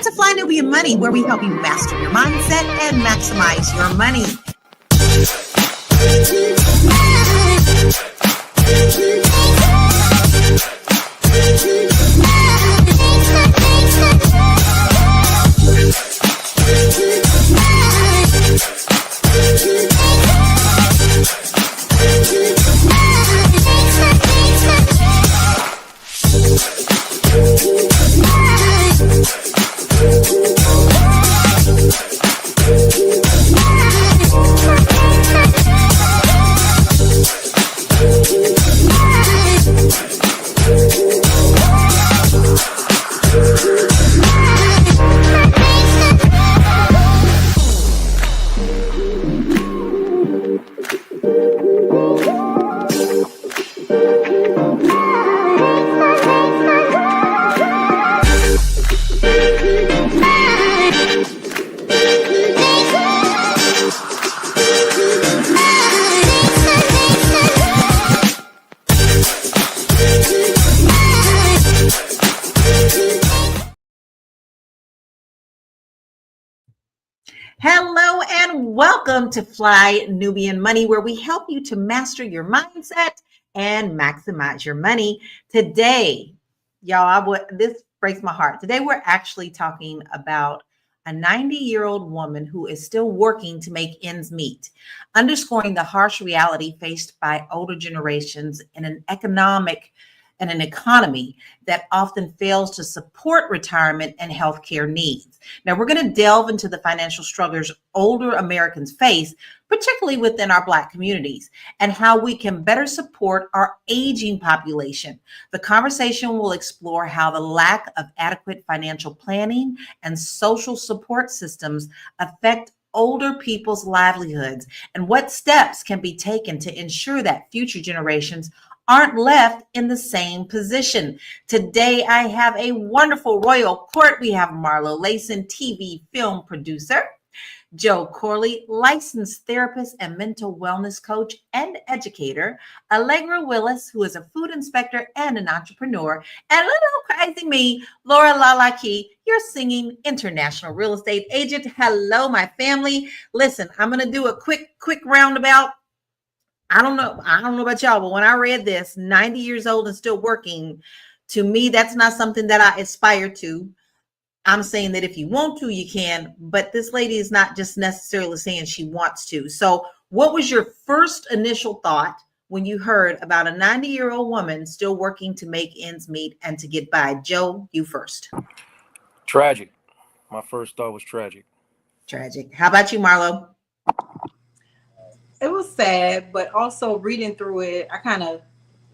to Fly Nubian Money, where we help you master your mindset and maximize your money. Hello and welcome to Fly Nubian Money, where we help you to master your mindset and maximize your money. Today, y'all, this breaks my heart. Today, we're actually talking about a 90-year-old woman who is still working to make ends meet, underscoring the harsh reality faced by older generations in an economy that often fails to support retirement and healthcare needs. Now, we're going to delve into the financial struggles older Americans face, particularly within our Black communities, and how we can better support our aging population. The conversation will explore how the lack of adequate financial planning and social support systems affect older people's livelihoods and what steps can be taken to ensure that future generations aren't left in the same position. Today, I have a wonderful royal court. We have Marlo, Lacen, TV film producer, Joe Corley, licensed therapist and mental wellness coach and educator, Allegra Willis, who is a food inspector and an entrepreneur, and little crazy me, Lala, your singing international real estate agent. Hello, my family. Listen, I'm going to do a quick roundabout. I don't know about y'all, but when I read this, 90 years old and still working, to me, that's not something that I aspire to. I'm saying that if you want to, you can, but this lady is not just necessarily saying she wants to. So what was your first initial thought when you heard about a 90-year-old woman still working to make ends meet and to get by? Joe, you first. Tragic. My first thought was tragic. Tragic. How about you, Marlo? It was sad, but also reading through it, I kind of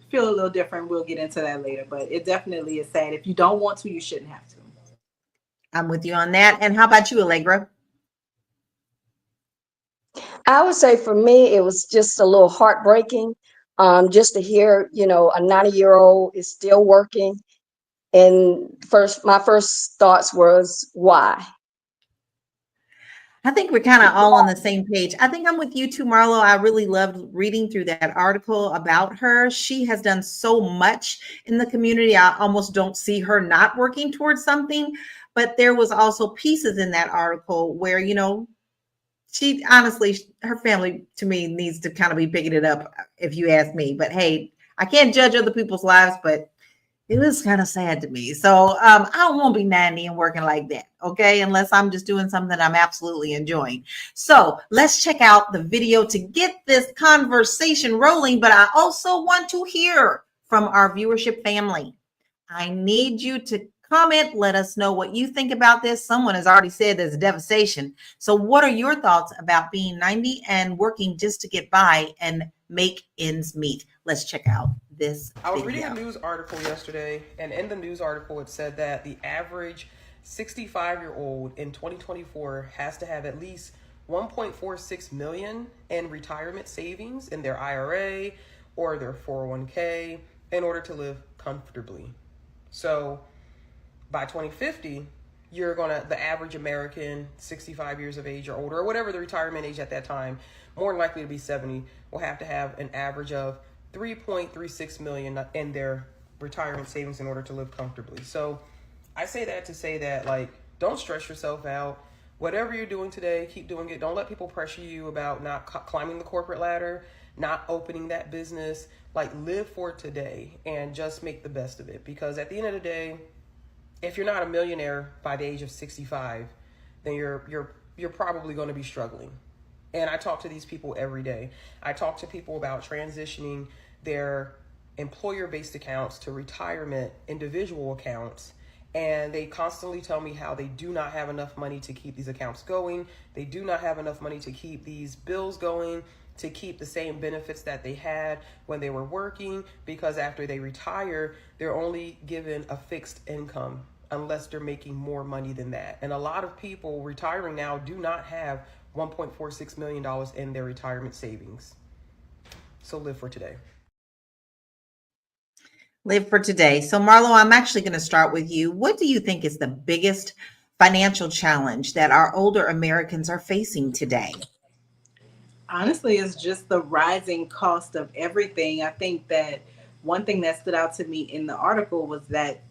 feel a little different. We'll get into that later, but it definitely is sad. If you don't want to, you shouldn't have to. I'm with you on that. And how about you, Allegra? I would say for me, it was just a little heartbreaking just to hear, a 90-year-old is still working. And my first thoughts was, why? I think we're kind of all on the same page. I think I'm with you too, Marlo. I really loved reading through that article about her. She has done so much in the community. I almost don't see her not working towards something. But there was also pieces in that article where, she honestly, her family to me needs to kind of be picking it up, if you ask me. But hey, I can't judge other people's lives, but it was kind of sad to me. So I don't want to be 90 and working like that, okay? Unless I'm just doing something I'm absolutely enjoying. So let's check out the video to get this conversation rolling. But I also want to hear from our viewership family. I need you to comment. Let us know what you think about this. Someone has already said there's devastation. So what are your thoughts about being 90 and working just to get by and make ends meet? Let's check out this I was video. reading a news article yesterday, and in the news article, it said that the average 65-year-old in 2024 has to have at least 1.46 million in retirement savings in their IRA or their 401k in order to live comfortably. So by 2050, the average American, 65 years of age or older, or whatever the retirement age at that time, more than likely to be 70, will have to have an average of 3.36 million in their retirement savings in order to live comfortably. So I say that to say that, Don't stress yourself out. Whatever you're doing today, keep doing it. Don't let people pressure you about not climbing the corporate ladder, not opening that business. Like, live for today and just make the best of it. Because at the end of the day, if you're not a millionaire by the age of 65, then you're probably going to be struggling. And I talk to these people every day. I talk to people about transitioning their employer-based accounts to retirement individual accounts. And they constantly tell me how they do not have enough money to keep these accounts going. They do not have enough money to keep these bills going, to keep the same benefits that they had when they were working, because after they retire, they're only given a fixed income unless they're making more money than that. And a lot of people retiring now do not have $1.46 million in their retirement savings. So live for today. Live for today. So Marlo, I'm actually going to start with you. What do you think is the biggest financial challenge that our older Americans are facing today? Honestly, it's just the rising cost of everything. I think that one thing that stood out to me in the article was that,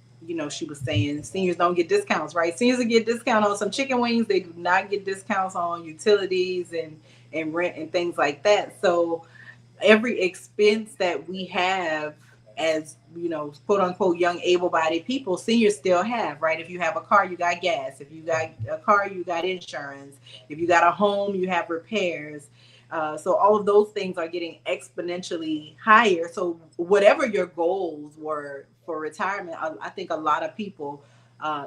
she was saying seniors don't get discounts, right? Seniors will get discount on some chicken wings. They do not get discounts on utilities and rent and things like that. So every expense that we have as, quote unquote, young able-bodied people, seniors still have, right? If you have a car, you got gas. If you got a car, you got insurance. If you got a home, you have repairs. So all of those things are getting exponentially higher. So whatever your goals were for retirement, I think a lot of people,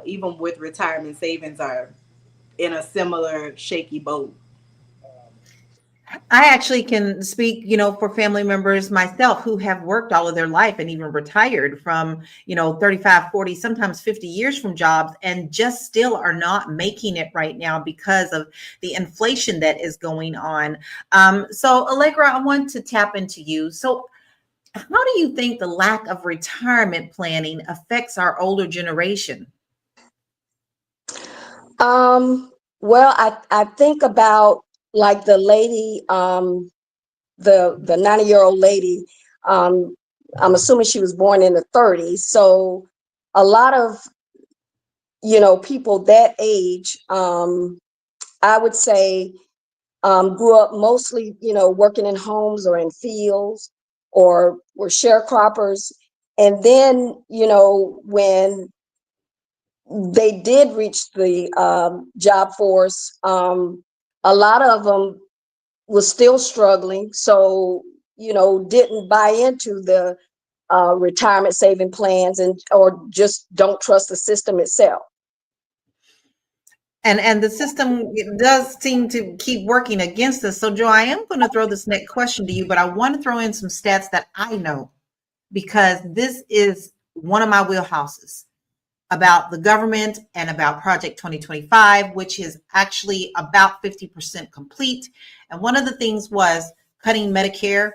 even with retirement savings, are in a similar shaky boat. I actually can speak, for family members myself who have worked all of their life and even retired from, 35, 40, sometimes 50 years from jobs and just still are not making it right now because of the inflation that is going on. So Allegra, I want to tap into you. So how do you think the lack of retirement planning affects our older generation? Well, I think about like the lady, the 90-year-old lady. Um, I'm assuming she was born in the 30s. So a lot of, people that age, I would say, grew up mostly, working in homes or in fields or were sharecroppers. And then, when they did reach the job force, a lot of them was still struggling. So, didn't buy into the retirement saving plans or just don't trust the system itself. And the system does seem to keep working against us. So Joe, I am going to throw this next question to you, but I want to throw in some stats that I know because this is one of my wheelhouses about the government and about Project 2025, which is actually about 50% complete. And one of the things was cutting Medicare,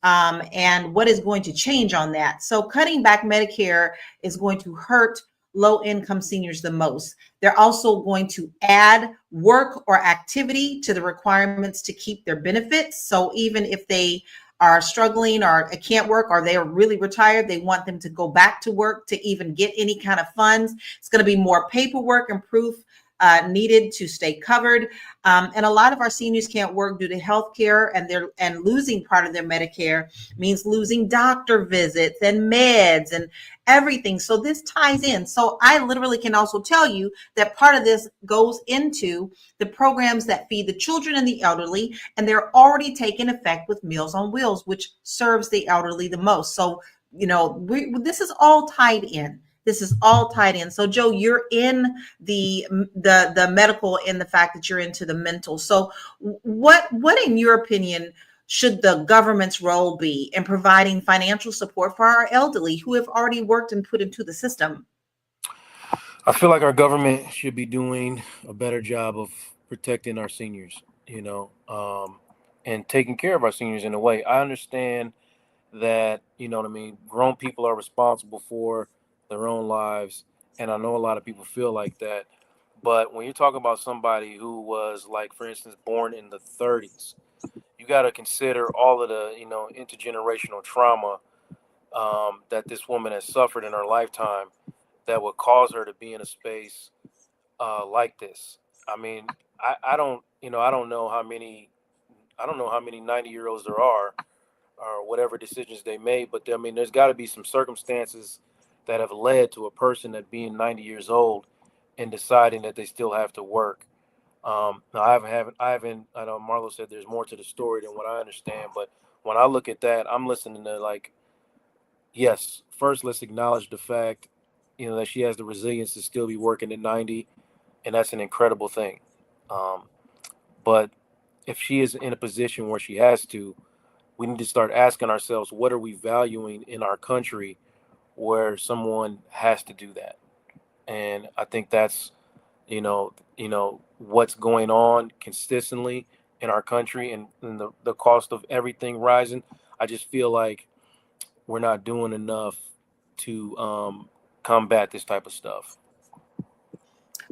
and what is going to change on that. So cutting back Medicare is going to hurt low income seniors the most. They're also going to add work or activity to the requirements to keep their benefits. So even if they are struggling or can't work or they are really retired, they want them to go back to work to even get any kind of funds. It's going to be more paperwork and proof needed to stay covered. And a lot of our seniors can't work due to health care, and losing part of their Medicare means losing doctor visits and meds and everything. So this ties in. So I literally can also tell you that part of this goes into the programs that feed the children and the elderly, and they're already taking effect with Meals on Wheels, which serves the elderly the most. So, this is all tied in. This is all tied in. So Joe, you're in the medical, in the fact that you're into the mental. So what in your opinion should the government's role be in providing financial support for our elderly who have already worked and put into the system? I feel like our government should be doing a better job of protecting our seniors, and taking care of our seniors in a way. I understand that, grown people are responsible for their own lives. And I know a lot of people feel like that. But when you're talking about somebody who was, like, for instance, born in the 30s, you got to consider all of the, intergenerational trauma that this woman has suffered in her lifetime that would cause her to be in a space like this. I mean, I don't, I don't know how many, 90-year-olds there are, or whatever decisions they made, but I mean, there's got to be some circumstances that have led to a person that being 90 years old and deciding that they still have to work. Now I know Marlo said there's more to the story than what I understand, but when I look at that, I'm listening to like, yes, first let's acknowledge the fact, that she has the resilience to still be working at 90, and that's an incredible thing. Um, but if she is in a position where she has to, we need to start asking ourselves, what are we valuing in our country where someone has to do that? And I think that's, what's going on consistently in our country, and the cost of everything rising. I just feel like we're not doing enough to combat this type of stuff.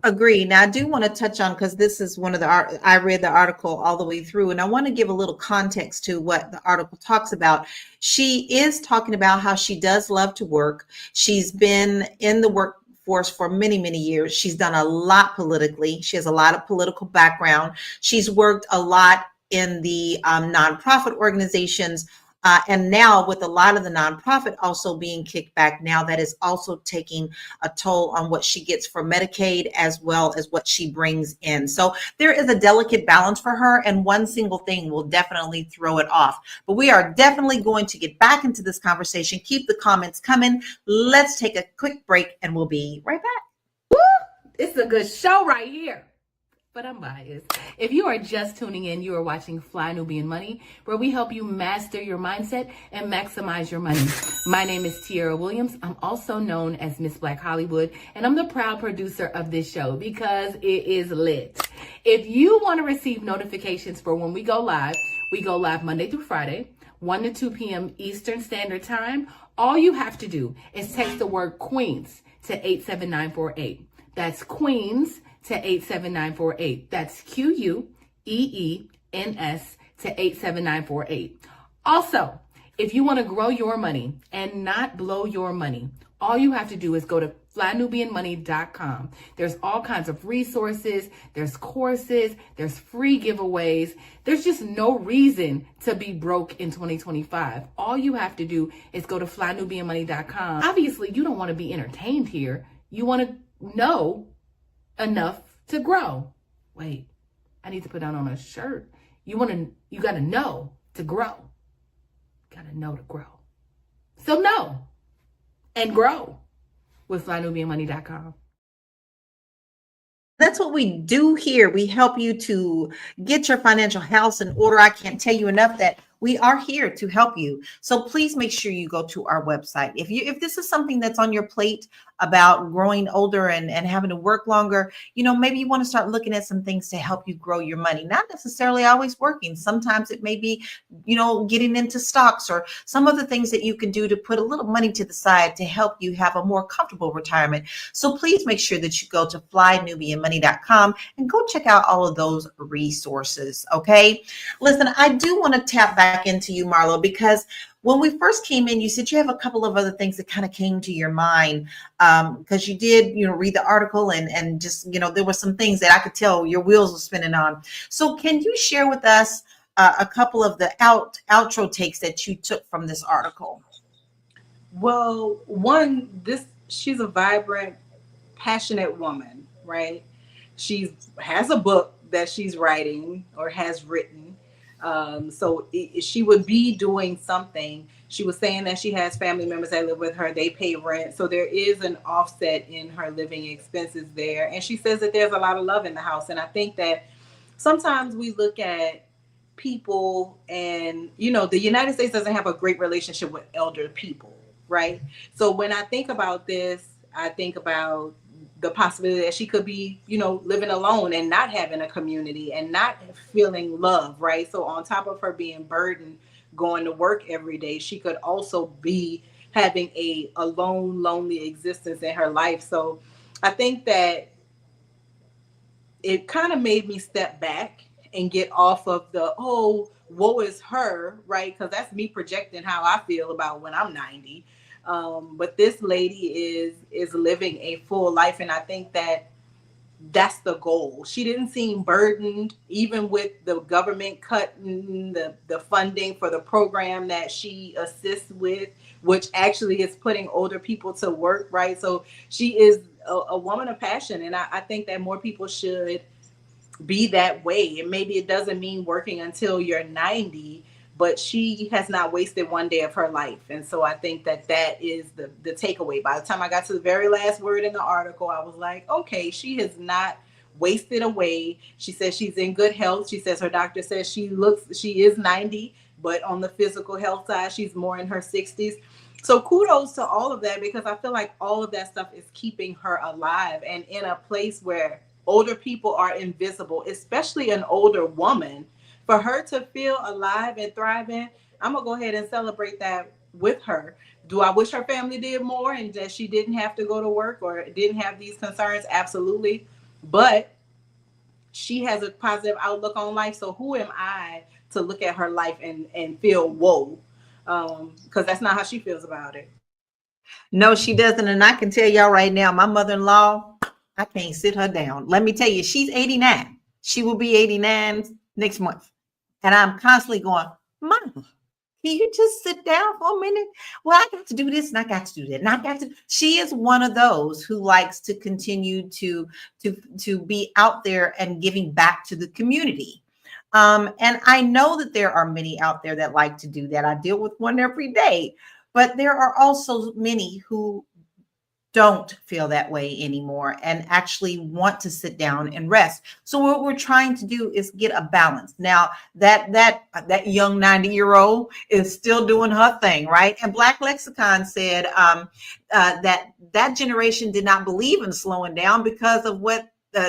Agree. Now, I do want to touch on, because this is one of I read the article all the way through, and I want to give a little context to what the article talks about. She is talking about how she does love to work. She's been in the workforce for many, many years. She's done a lot politically. She has a lot of political background. She's worked a lot in the nonprofit organizations. And now with a lot of the nonprofit also being kicked back, now that is also taking a toll on what she gets for Medicaid as well as what she brings in. So there is a delicate balance for her, and one single thing will definitely throw it off. But we are definitely going to get back into this conversation. Keep the comments coming. Let's take a quick break and we'll be right back. Woo! It's a good show right here. But I'm biased. If you are just tuning in, you are watching Fly Nubian Money, where we help you master your mindset and maximize your money. My name is Tiara Williams. I'm also known as Miss Black Hollywood, and I'm the proud producer of this show because it is lit. If you want to receive notifications for when we go live Monday through Friday, 1 to 2 p.m. Eastern Standard Time. All you have to do is text the word Queens to 87948. That's Queens to 87948. That's QUEENS to 87948. Also, if you want to grow your money and not blow your money, all you have to do is go to flynubianmoney.com. There's all kinds of resources, there's courses, there's free giveaways. There's just no reason to be broke in 2025. All you have to do is go to flynubianmoney.com. Obviously, you don't want to be entertained here. You want to know enough to grow. Wait, I need to put that on a shirt. You got to know to grow. Got to know to grow. So know and grow with flynubianmoney.com. That's what we do here. We help you to get your financial house in order. I can't tell you enough that we are here to help you. So please make sure you go to our website. If this is something that's on your plate about growing older and having to work longer, maybe you want to start looking at some things to help you grow your money. Not necessarily always working. Sometimes it may be, getting into stocks or some other things that you can do to put a little money to the side to help you have a more comfortable retirement. So please make sure that you go to flynubianmoney.com and go check out all of those resources. Okay. Listen, I do want to tap back into you, Marlo, because when we first came in, you said you have a couple of other things that kind of came to your mind because you did, read the article and just, there were some things that I could tell your wheels were spinning on. So can you share with us a couple of the outro takes that you took from this article? Well, she's a vibrant, passionate woman, right? She has a book that she's writing or has written. So she would be doing something. She was saying that she has family members that live with her. They pay rent. So there is an offset in her living expenses there. And she says that there's a lot of love in the house. And I think that sometimes we look at people and, the United States doesn't have a great relationship with elder people, right? So when I think about this, I think about the possibility that she could be, living alone and not having a community and not feeling love, right? So on top of her being burdened, going to work every day, she could also be having a alone, lonely existence in her life. So I think that it kind of made me step back and get off of the, woe is her, right? Because that's me projecting how I feel about when I'm 90. But this lady is living a full life. And I think that that's the goal. She didn't seem burdened, even with the government cutting the funding for the program that she assists with, which actually is putting older people to work, right? So she is a woman of passion. And I think that more people should be that way. And maybe it doesn't mean working until you're 90, but she has not wasted one day of her life. And so I think that that is the takeaway. By the time I got to the very last word in the article, I was like, okay, she has not wasted away. She says she's in good health. She says her doctor says she is 90, but on the physical health side, she's more in her 60s. So kudos to all of that, because I feel like all of that stuff is keeping her alive and in a place where older people are invisible, especially an older woman. For her to feel alive and thriving, I'm gonna go ahead and celebrate that with her. Do I wish her family did more and that she didn't have to go to work or didn't have these concerns? Absolutely. But she has a positive outlook on life. So who am I to look at her life and feel whoa? Because that's not how she feels about it. No, she doesn't. And I can tell y'all right now, my mother-in-law, I can't sit her down. Let me tell you, she's 89. She will be 89 next month. And I'm constantly going, Mama, can you just sit down for a minute? Well, I got to do this and I got to do that. And I got to. She is one of those who likes to continue to be out there and giving back to the community. And I know that there are many out there that like to do that. I deal with one every day, but there are also many who don't feel that way anymore and actually want to sit down and rest. So what we're trying to do is get a balance. Now that young 90-year-old is still doing her thing, right? And Black Lexicon said that generation did not believe in slowing down because of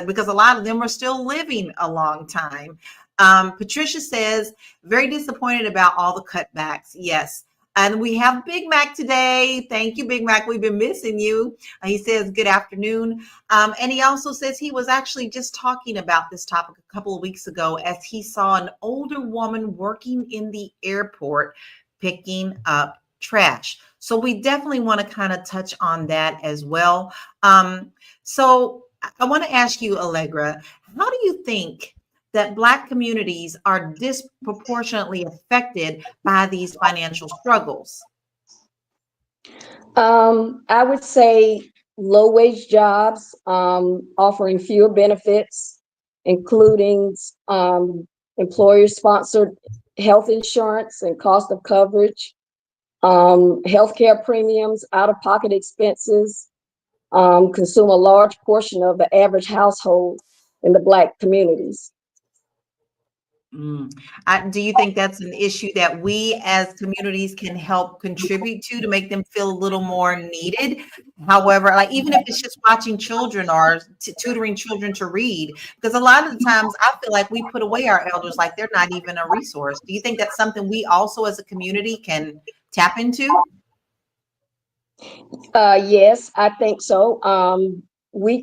because a lot of them are still living a long time. Patricia says, very disappointed about all the cutbacks. Yes. And we have Big Mac today. Thank you, Big Mac. We've been missing you. He says, good afternoon. And he also says he was actually just talking about this topic a couple of weeks ago as he saw an older woman working in the airport picking up trash. So we definitely want to kind of touch on that as well. So I want to ask you, Allegra, how do you think that Black communities are disproportionately affected by these financial struggles? I would say low-wage jobs, offering fewer benefits, including employer-sponsored health insurance and cost of coverage, healthcare premiums, out-of-pocket expenses, consume a large portion of the average household in the Black communities. Do you think that's an issue that we as communities can help contribute to make them feel a little more needed? However, like even if it's just watching children or tutoring children to read, because a lot of the times I feel like we put away our elders like they're not even a resource. Do you think that's something we also as a community can tap into? Yes, I think so. We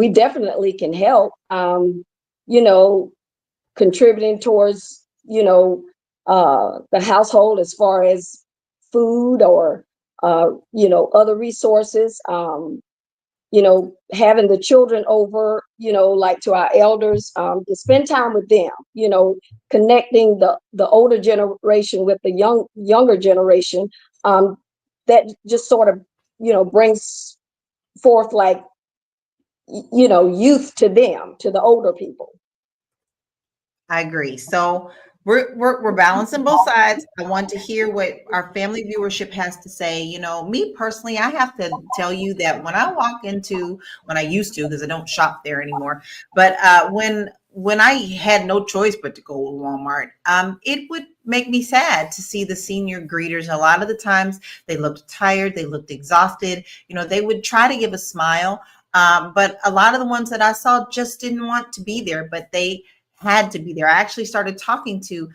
definitely can help, contributing towards, the household as far as food or, other resources, having the children over, like to our elders, to spend time with them, connecting the older generation with the younger generation, that just sort of, brings forth like, youth to them, to the older people. I agree. So we're balancing both sides. I want to hear what our family viewership has to say. Me personally, I have to tell you that when I used to, because I don't shop there anymore, but when I had no choice but to go to Walmart, it would make me sad to see the senior greeters. A lot of the times they looked tired, they looked exhausted. They would try to give a smile, but a lot of the ones that I saw just didn't want to be there, but they had to be there. I actually started talking to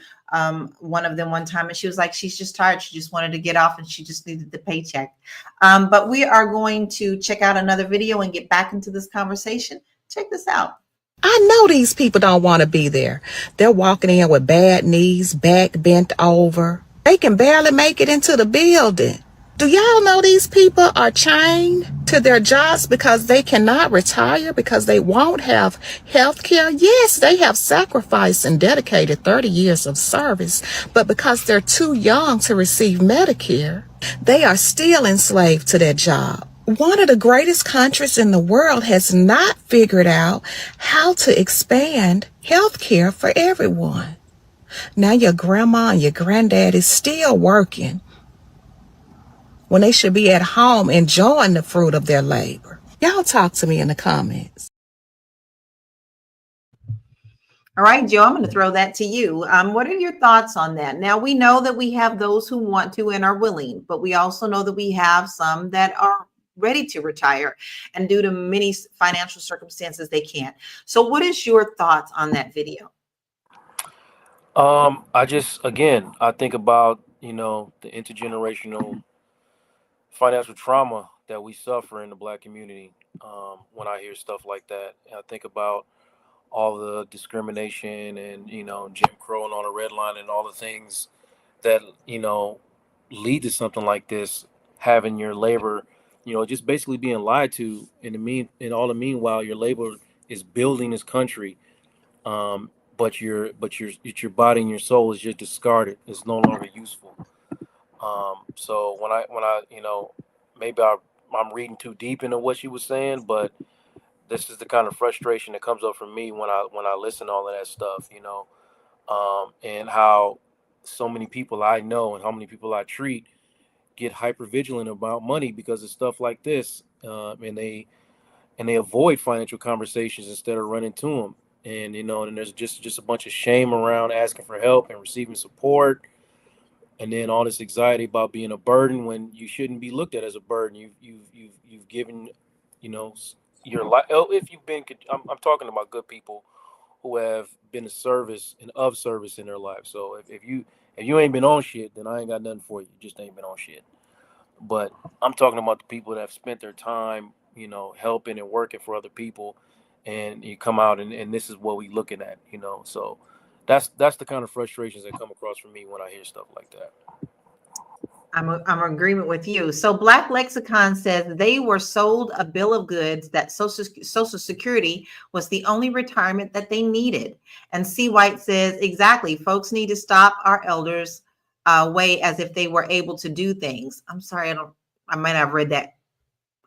one of them one time, and she was like, she's just tired. She just wanted to get off and she just needed the paycheck. But we are going to check out another video and get back into this conversation. Check this out. I know these people don't want to be there. They're walking in with bad knees, back bent over. They can barely make it into the building. Do y'all know these people are chained to their jobs because they cannot retire, because they won't have health care? Yes, they have sacrificed and dedicated 30 years of service, but because they're too young to receive Medicare, they are still enslaved to their job. One of the greatest countries in the world has not figured out how to expand health care for everyone. Now your grandma and your granddad is still working when they should be at home enjoying the fruit of their labor. Y'all talk to me in the comments. All right, Joe, I'm going to throw that to you. What are your thoughts on that? Now, we know that we have those who want to and are willing, but we also know that we have some that are ready to retire, and due to many financial circumstances, they can't. So what is your thoughts on that video? I think about, the intergenerational financial trauma that we suffer in the Black community. When I hear stuff like that, and I think about all the discrimination and, Jim Crow and on the red line and all the things that, lead to something like this, having your labor, just basically being lied to in all the meanwhile, your labor is building this country. But your body and your soul is just discarded. It's no longer useful. So when I maybe I'm reading too deep into what she was saying, but this is the kind of frustration that comes up for me when I listen to all of that stuff, and how so many people I know and how many people I treat get hyper vigilant about money because of stuff like this, and they avoid financial conversations instead of running to them. And and there's just a bunch of shame around asking for help and receiving support, and then all this anxiety about being a burden when you shouldn't be looked at as a burden. You've given, your life. If you've been, I'm talking about good people who have been of service in their life. So if you ain't been on shit, then I ain't got nothing for you. You just ain't been on shit. But I'm talking about the people that have spent their time, helping and working for other people, and you come out and this is what we looking at, So that's the kind of frustrations that come across for me when I hear stuff like that. I'm in agreement with you. So Black Lexicon says they were sold a bill of goods that Social Security was the only retirement that they needed. And C. White says, exactly, folks need to stop our elders way as if they were able to do things. I'm sorry, I might have read that.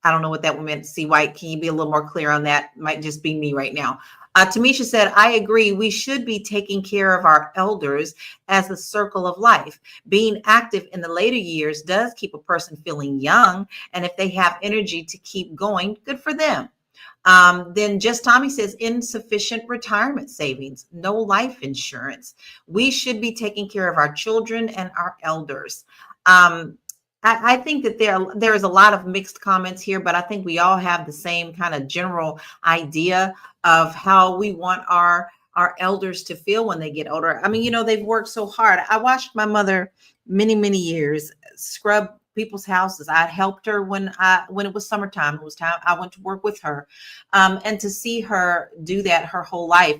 I don't know what that meant. C. White, can you be a little more clear on that? It might just be me right now. Tamisha said, I agree. We should be taking care of our elders as a circle of life. Being active in the later years does keep a person feeling young. And if they have energy to keep going, good for them. Then Just Tommy says insufficient retirement savings, no life insurance. We should be taking care of our children and our elders. I think that there is a lot of mixed comments here, but I think we all have the same kind of general idea of how we want our elders to feel when they get older. I mean, they've worked so hard. I watched my mother many years scrub people's houses. I helped her when it was summertime. It was time I went to work with her, and to see her do that her whole life.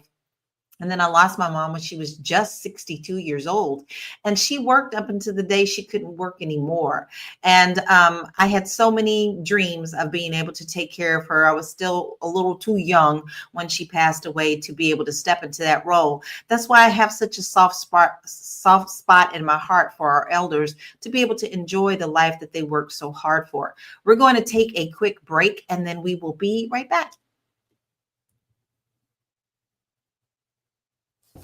And then I lost my mom when she was just 62 years old. And she worked up until the day she couldn't work anymore. And I had so many dreams of being able to take care of her. I was still a little too young when she passed away to be able to step into that role. That's why I have such a soft spot in my heart for our elders to be able to enjoy the life that they worked so hard for. We're going to take a quick break and then we will be right back.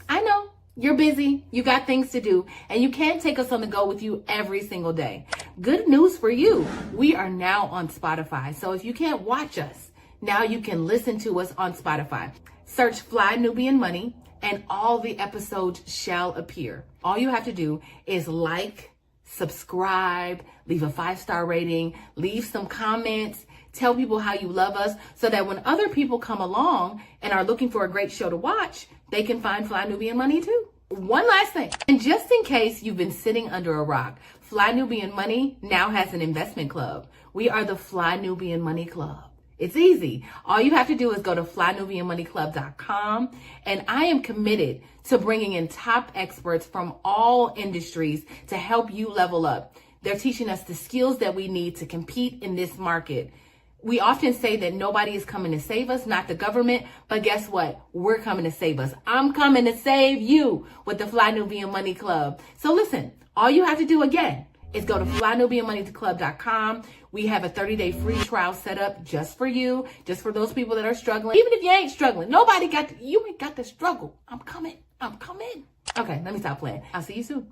I know you're busy, you got things to do, and you can't take us on the go with you every single day. Good news for you. We are now on Spotify. So if you can't watch us, now you can listen to us on Spotify. Search Fly Nubian Money and all the episodes shall appear. All you have to do is like, subscribe, leave a 5-star rating, leave some comments, tell people how you love us so that when other people come along and are looking for a great show to watch, they can find Fly Nubian Money too. One last thing, and just in case you've been sitting under a rock, Fly Nubian Money now has an investment club. We are the Fly Nubian Money Club. It's easy. All you have to do is go to flynubianmoneyclub.com, and I am committed to bringing in top experts from all industries to help you level up. They're teaching us the skills that we need to compete in this market. We often say that nobody is coming to save us, not the government, but guess what? We're coming to save us. I'm coming to save you with the Fly Nubian Money Club. So listen, all you have to do again is go to flynubianmoneyclub.com. We have a 30-day free trial set up just for you, just for those people that are struggling. Even if you ain't struggling, you ain't got to struggle. I'm coming. Okay, let me stop playing. I'll see you soon.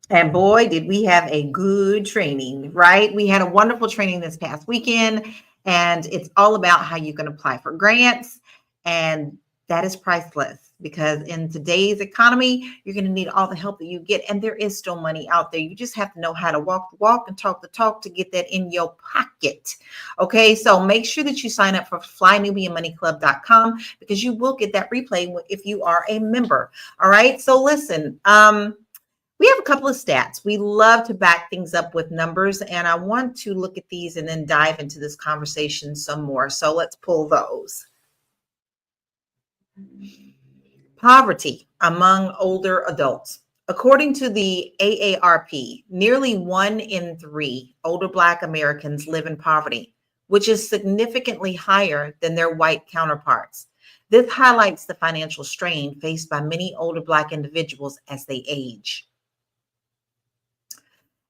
And boy, did we have a good training, right? We had a wonderful training this past weekend, and it's all about how you can apply for grants. And that is priceless, because in today's economy, you're going to need all the help that you get. And there is still money out there. You just have to know how to walk the walk and talk the talk to get that in your pocket. Okay, so make sure that you sign up for flynubianmoneyclub.com, because you will get that replay if you are a member. All right, so listen, we have a couple of stats. We love to back things up with numbers, and I want to look at these and then dive into this conversation some more. So let's pull those. Poverty among older adults. According to the AARP, nearly 1 in 3 older Black Americans live in poverty, which is significantly higher than their white counterparts. This highlights the financial strain faced by many older Black individuals as they age.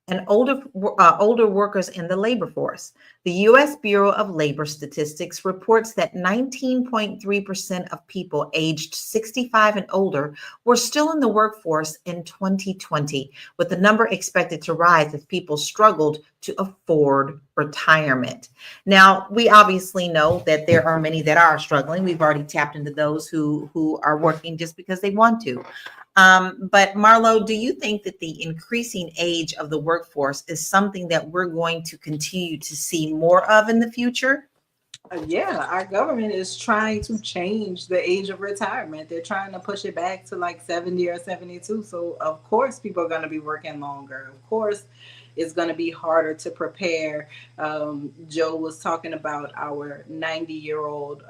And older workers in the labor force. The U.S. Bureau of Labor Statistics reports that 19.3% of people aged 65 and older were still in the workforce in 2020, with the number expected to rise as people struggled to afford retirement. Now, we obviously know that there are many that are struggling. We've already tapped into those who are working just because they want to. But Marlo, do you think that the increasing age of the workforce is something that we're going to continue to see more of in the future? Yeah, our government is trying to change the age of retirement. They're trying to push it back to like 70 or 72. So of course people are going to be working longer. Of course it's going to be harder to prepare. Joe was talking about our 90-year-old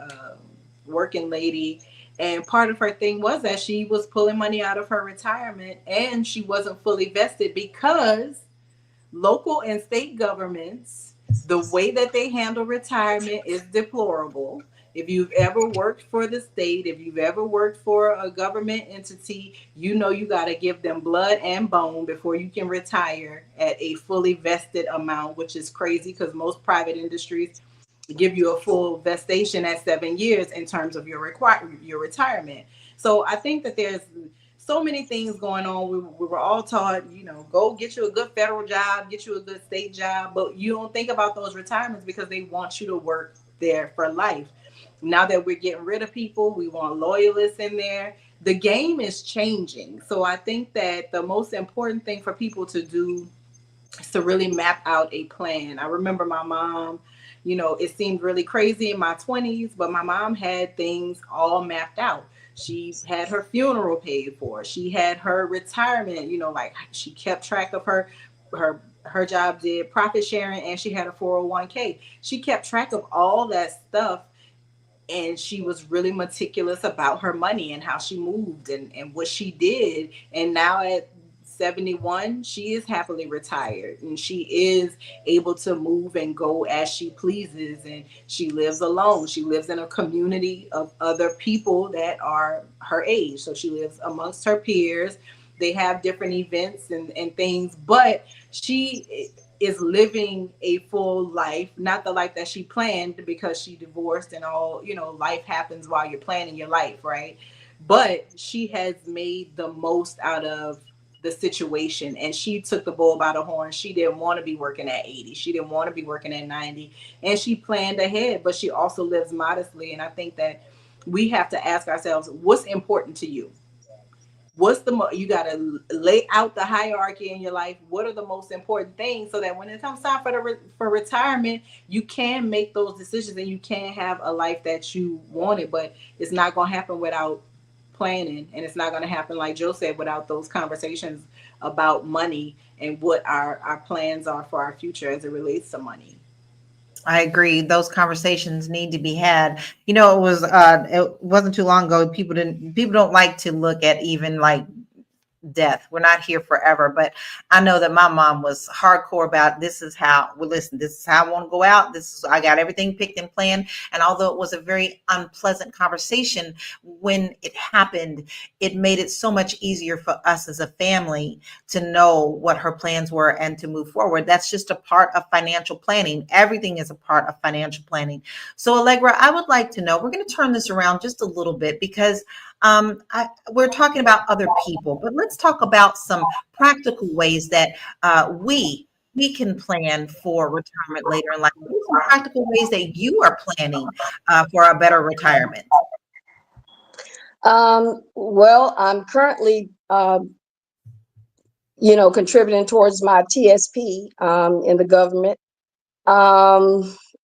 working lady. And part of her thing was that she was pulling money out of her retirement, and she wasn't fully vested because local and state governments, the way that they handle retirement is deplorable. If you've ever worked for the state, if you've ever worked for a government entity, you know you got to give them blood and bone before you can retire at a fully vested amount, which is crazy because most private industries give you a full vestation at 7 years in terms of your retirement. So I think that there's so many things going on. We were all taught, go get you a good federal job, get you a good state job, but you don't think about those retirements because they want you to work there for life. Now that we're getting rid of people, we want loyalists in there. The game is changing. So I think that the most important thing for people to do is to really map out a plan. I remember my mom, it seemed really crazy in my 20s, but my mom had things all mapped out. She had her funeral paid for. She had her retirement, like she kept track of her job did profit sharing, and she had a 401k. She kept track of all that stuff, and she was really meticulous about her money and how she moved and what she did. And now at 71, she is happily retired, and she is able to move and go as she pleases, and she lives alone. She lives in a community of other people that are her age, so she lives amongst her peers. They have different events and things, but she is living a full life, not the life that she planned because she divorced and all, life happens while you're planning your life, right? But she has made the most out of the situation, and she took the bull by the horn. She didn't want to be working at 80. She didn't want to be working at 90, and she planned ahead, but she also lives modestly. And I think that we have to ask ourselves, what's important to you? You got to lay out the hierarchy in your life. What are the most important things so that when it comes time for retirement, you can make those decisions and you can have a life that you wanted. But it's not going to happen without planning, and it's not going to happen, like Joe said, without those conversations about money and what our plans are for our future as it relates to money. I agree. Those conversations need to be had. It wasn't too long ago. People don't like to look at even like death. We're not here forever. But I know that my mom was hardcore about this is how, well, listen, this is how I want to go out. I got everything picked and planned. And although it was a very unpleasant conversation when it happened, it made it so much easier for us as a family to know what her plans were and to move forward. That's just a part of financial planning. Everything is a part of financial planning. So Allegra, I would like to know, we're going to turn this around just a little bit because we're talking about other people, but let's talk about some practical ways that we can plan for retirement later in life. What are some practical ways that you are planning for a better retirement? Well, I'm currently, contributing towards my TSP in the government.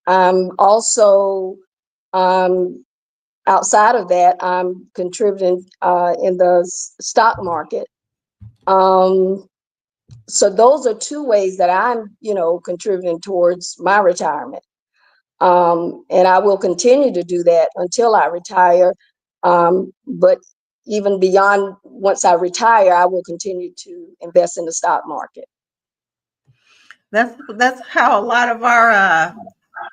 I'm also, outside of that, I'm contributing in the stock market. So those are two ways that I'm, contributing towards my retirement. And I will continue to do that until I retire. But even beyond, once I retire, I will continue to invest in the stock market. That's how a lot of our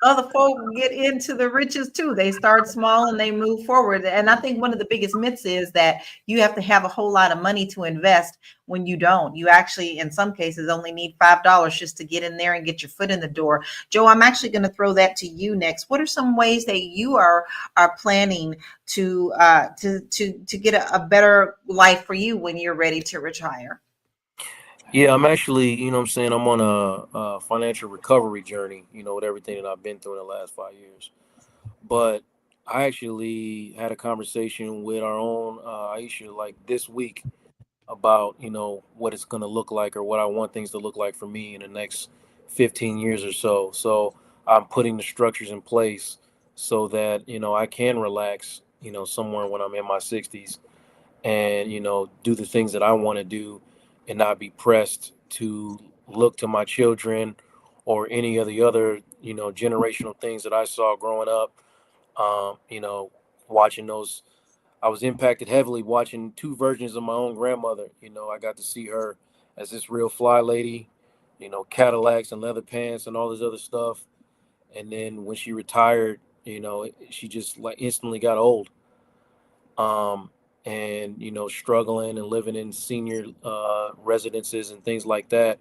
other folk get into the riches too. They start small and they move forward. And I think one of the biggest myths is that you have to have a whole lot of money to invest when you don't. You actually, in some cases, only need $5 just to get in there and get your foot in the door. Joe, I'm actually going to throw that to you next. What are some ways that you are planning to get a better life for you when you're ready to retire? Yeah, I'm actually, I'm saying, I'm on a financial recovery journey, with everything that I've been through in the last 5 years. But I actually had a conversation with our own Aisha like this week about, what it's going to look like or what I want things to look like for me in the next 15 years or so. So I'm putting the structures in place so that, I can relax, somewhere when I'm in my 60s and, do the things that I want to do and not be pressed to look to my children or any of the other, generational things that I saw growing up. Watching those, I was impacted heavily watching two versions of my own grandmother. I got to see her as this real fly lady, Cadillacs and leather pants and all this other stuff. And then when she retired, she just like instantly got old. And struggling and living in senior residences and things like that.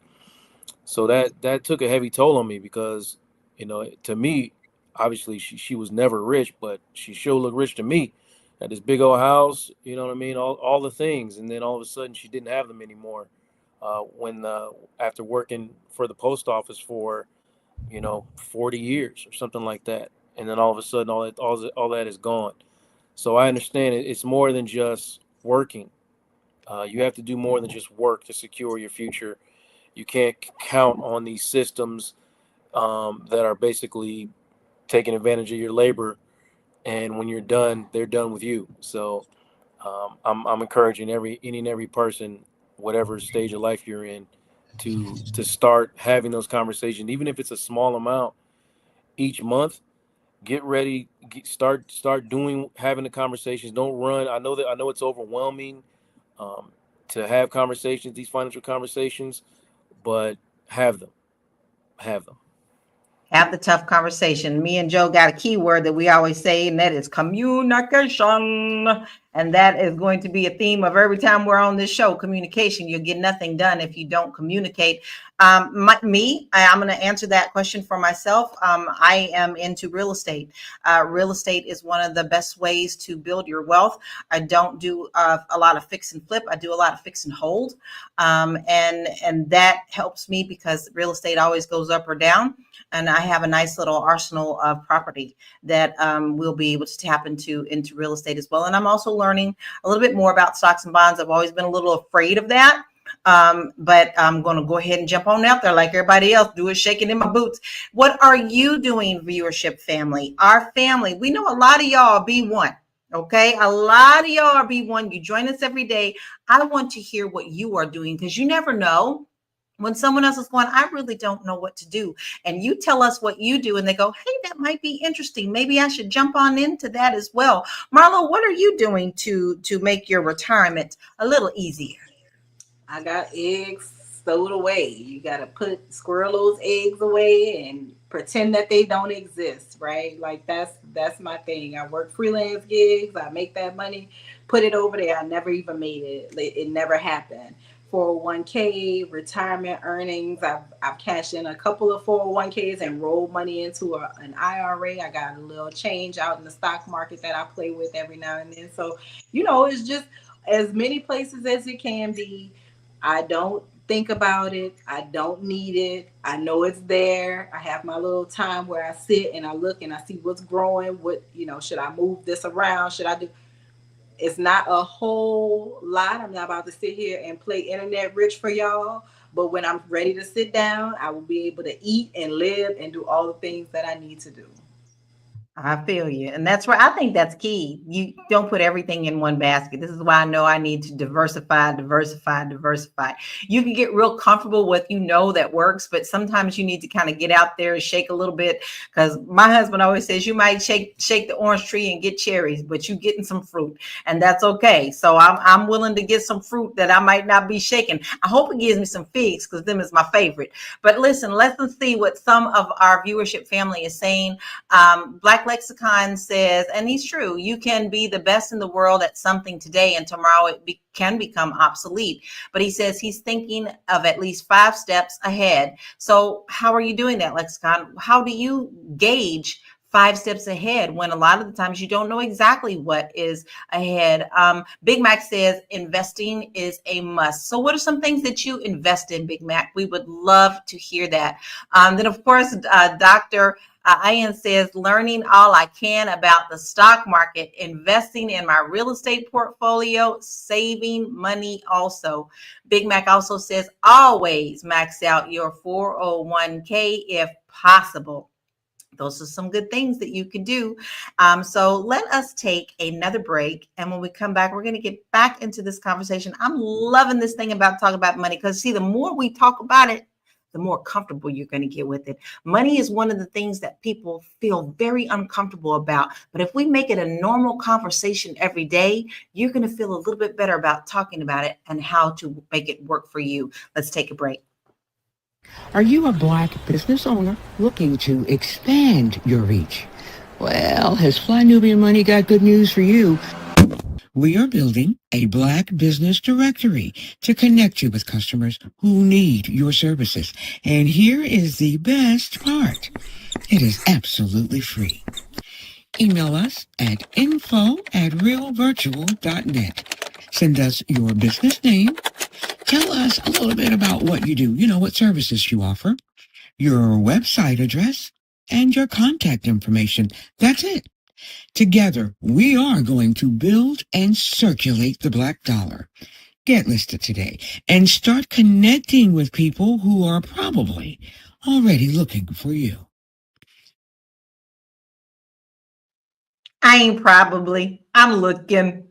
So that took a heavy toll on me because to me, obviously she was never rich, but she sure looked rich to me. Had this big old house, you know what I mean, all the things, and then all of a sudden she didn't have them anymore. When after working for the post office for 40 years or something like that, and then all of a sudden all that is gone. So I understand it's more than just working. You have to do more than just work to secure your future. You can't count on these systems that are basically taking advantage of your labor. And when you're done, they're done with you. So I'm encouraging any and every person, whatever stage of life you're in, to start having those conversations, even if it's a small amount each month. Get ready, start having the conversations. Don't run. I know it's overwhelming to have conversations, these financial conversations, but have them. Have the tough conversation. Me and Joe got a key word that we always say, and that is communication. And that is going to be a theme of every time we're on this show, communication. You'll get nothing done if you don't communicate. I'm going to answer that question for myself. I am into real estate. Real estate is one of the best ways to build your wealth. I don't do a lot of fix and flip. I do a lot of fix and hold. And that helps me because real estate always goes up or down. And I have a nice little arsenal of property that we'll be able to tap into real estate as well. And I'm also learning a little bit more about stocks and bonds. I've always been a little afraid of that. But I'm going to go ahead and jump on out there like everybody else, do it shaking in my boots. What are you doing, viewership family? Our family, we know a lot of y'all are B1. Okay, a lot of y'all are B1. You join us every day. I want to hear what you are doing because you never know. When someone else is going, I really don't know what to do. And you tell us what you do and they go, hey, that might be interesting. Maybe I should jump on into that as well. Marlo, what are you doing to make your retirement a little easier? I got eggs stowed away. You gotta squirrel those eggs away and pretend that they don't exist, right? Like that's my thing. I work freelance gigs, I make that money, put it over there. I never even made it. It never happened. 401k, retirement earnings. I've cashed in a couple of 401ks and rolled money into an IRA. I got a little change out in the stock market that I play with every now and then. So, it's just as many places as it can be. I don't think about it. I don't need it. I know it's there. I have my little time where I sit and I look and I see what's growing. Should I move this around? Should I do? It's not a whole lot. I'm not about to sit here and play internet rich for y'all. But when I'm ready to sit down, I will be able to eat and live and do all the things that I need to do. I feel you. And that's where I think that's key. You don't put everything in one basket. This is why I know I need to diversify. You can get real comfortable with, that works, but sometimes you need to kind of get out there and shake a little bit. Because my husband always says you might shake the orange tree and get cherries, but you getting some fruit, and that's okay. So I'm willing to get some fruit that I might not be shaking. I hope it gives me some figs, because them is my favorite. But listen, let's see what some of our viewership family is saying. Black Lexicon says, and he's true, you can be the best in the world at something today and tomorrow it can become obsolete. But he says he's thinking of at least 5 steps ahead. So how are you doing that, Lexicon? How do you gauge 5 steps ahead when a lot of the times you don't know exactly what is ahead? Big Mac says investing is a must. So what are some things that you invest in, Big Mac? We would love to hear that. Then of course, Dr. Ian says, learning all I can about the stock market, investing in my real estate portfolio, saving money also. Big Mac also says, always max out your 401k if possible. Those are some good things that you can do. So let us take another break. And when we come back, we're going to get back into this conversation. I'm loving this thing about talking about money, because see, the more we talk about it, the more comfortable you're going to get with it. Money is one of the things that people feel very uncomfortable about. But if we make it a normal conversation every day, you're going to feel a little bit better about talking about it and how to make it work for you. Let's take a break. Are you a Black business owner looking to expand your reach? Well, has Fly Nubian Money got good news for you? We are building a Black business directory to connect you with customers who need your services. And here is the best part. It is absolutely free. Email us at info@realvirtual.net. Send us your business name. Tell us a little bit about what you do, what services you offer, your website address, and your contact information. That's it. Together, we are going to build and circulate the Black dollar. Get listed today and start connecting with people who are probably already looking for you. I ain't probably. I'm looking.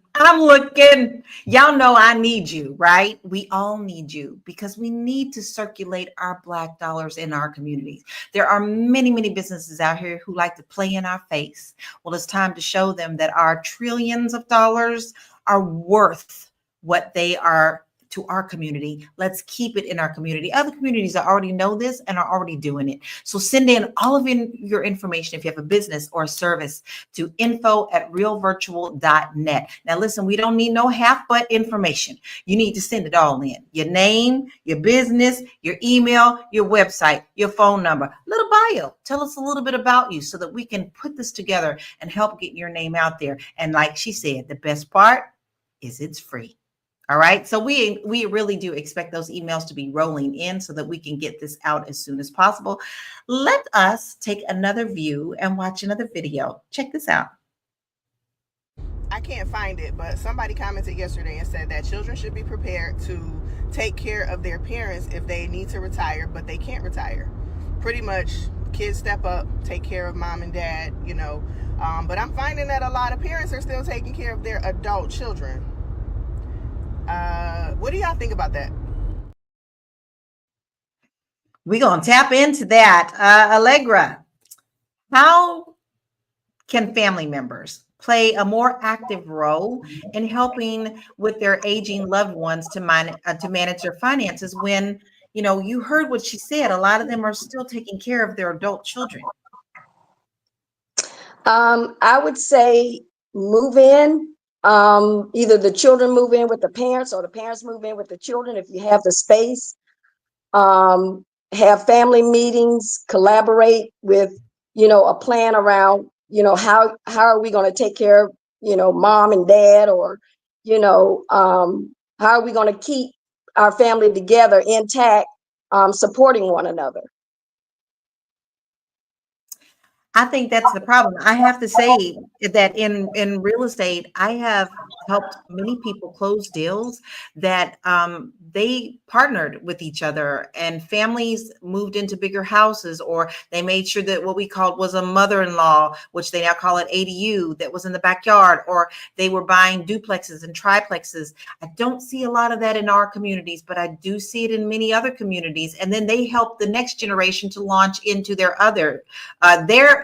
Y'all know I need you, right? We all need you, because we need to circulate our Black dollars in our communities. There are many, many businesses out here who like to play in our face. Well, it's time to show them that our trillions of dollars are worth what they are to our community. Let's keep it in our community. Other communities already know this and are already doing it. So send in all of your information if you have a business or a service to info@realvirtual.net. Now listen, we don't need no half-butt information. You need to send it all in. Your name, your business, your email, your website, your phone number, little bio. Tell us a little bit about you so that we can put this together and help get your name out there. And like she said, the best part is it's free. All right. So we really do expect those emails to be rolling in so that we can get this out as soon as possible. Let us take another view and watch another video. Check this out. I can't find it, but somebody commented yesterday and said that children should be prepared to take care of their parents if they need to retire, but they can't retire. Pretty much kids step up, take care of mom and dad, but I'm finding that a lot of parents are still taking care of their adult children. What do y'all think about that? We're going to tap into that. Allegra, how can family members play a more active role in helping with their aging loved ones to manage their finances when, you heard what she said, a lot of them are still taking care of their adult children? I would say move in. Either the children move in with the parents or the parents move in with the children if you have the space. Have family meetings, collaborate with, a plan around, how are we going to take care of, mom and dad, or, how are we going to keep our family together intact, supporting one another. I think that's the problem. I have to say that in real estate, I have helped many people close deals that they partnered with each other, and families moved into bigger houses, or they made sure that what we called was a mother-in-law, which they now call it ADU, that was in the backyard, or they were buying duplexes and triplexes. I don't see a lot of that in our communities, but I do see it in many other communities. And then they help the next generation to launch into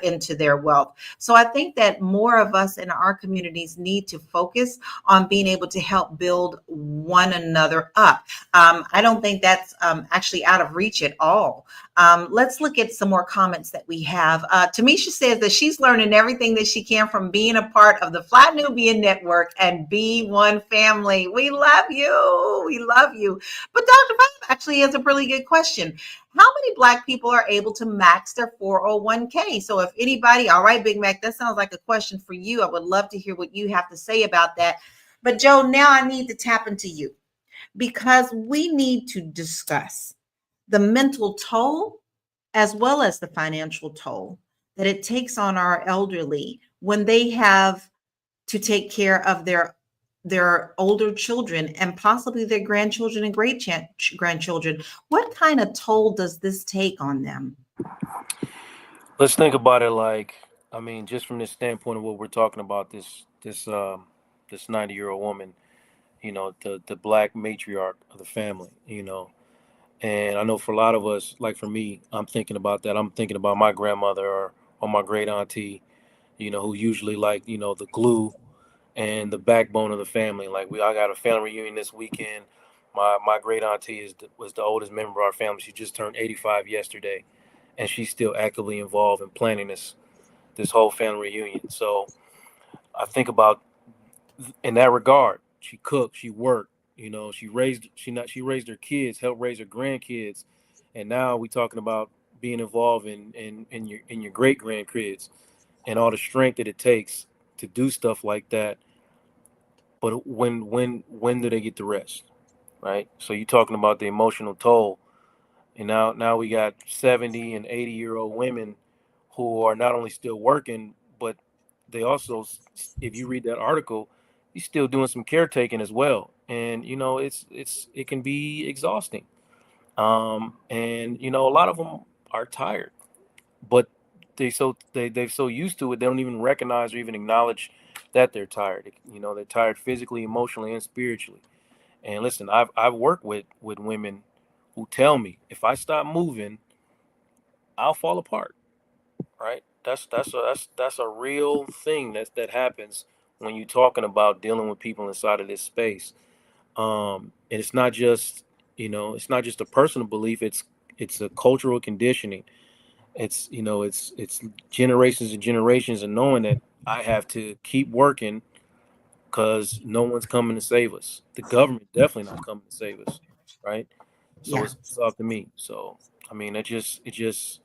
into their wealth. So I think that more of us in our communities need to focus on being able to help build one another up. I don't think that's actually out of reach at all. Let's look at some more comments that we have. Tamisha says that she's learning everything that she can from being a part of the Fly Nubian Network and Be One Family. We love you. We love you. But Dr. Bob actually has a really good question. How many Black people are able to max their 401k? So if anybody, all right, Big Mac, that sounds like a question for you. I would love to hear what you have to say about that. But Joe, now I need to tap into you, because we need to discuss the mental toll as well as the financial toll that it takes on our elderly when they have to take care of their older children and possibly their grandchildren and great grandchildren. What kind of toll does this take on them? Let's think about it just from this standpoint of what we're talking about, this 90-year-old woman, the Black matriarch of the family, And I know for a lot of us, like for me, I'm thinking about that. I'm thinking about my grandmother or my great auntie, who usually the glue and the backbone of the family. I got a family reunion this weekend. My great auntie was the oldest member of our family. She just turned 85 yesterday, and she's still actively involved in planning this whole family reunion. So I think about, in that regard, she cooked, she worked, she raised her kids, helped raise her grandkids, and now we talking about being involved in your great grandkids and all the strength that it takes to do stuff like that. But when do they get the rest, right? So you're talking about the emotional toll, and now we got 70 and 80-year-old women who are not only still working, but they also, if you read that article, he's still doing some caretaking as well, and it can be exhausting. And a lot of them are tired, but they're so used to it, they don't even recognize or even acknowledge that they're tired. They're tired physically, emotionally, and spiritually. And listen, I've worked with women who tell me if I stop moving, I'll fall apart. Right? That's a real thing that happens when you're talking about dealing with people inside of this space. And it's not just a personal belief. It's a cultural conditioning. It's generations and generations, and knowing that I have to keep working because no one's coming to save us. The government definitely not coming to save us, right? So Yeah. it's up to me. So it just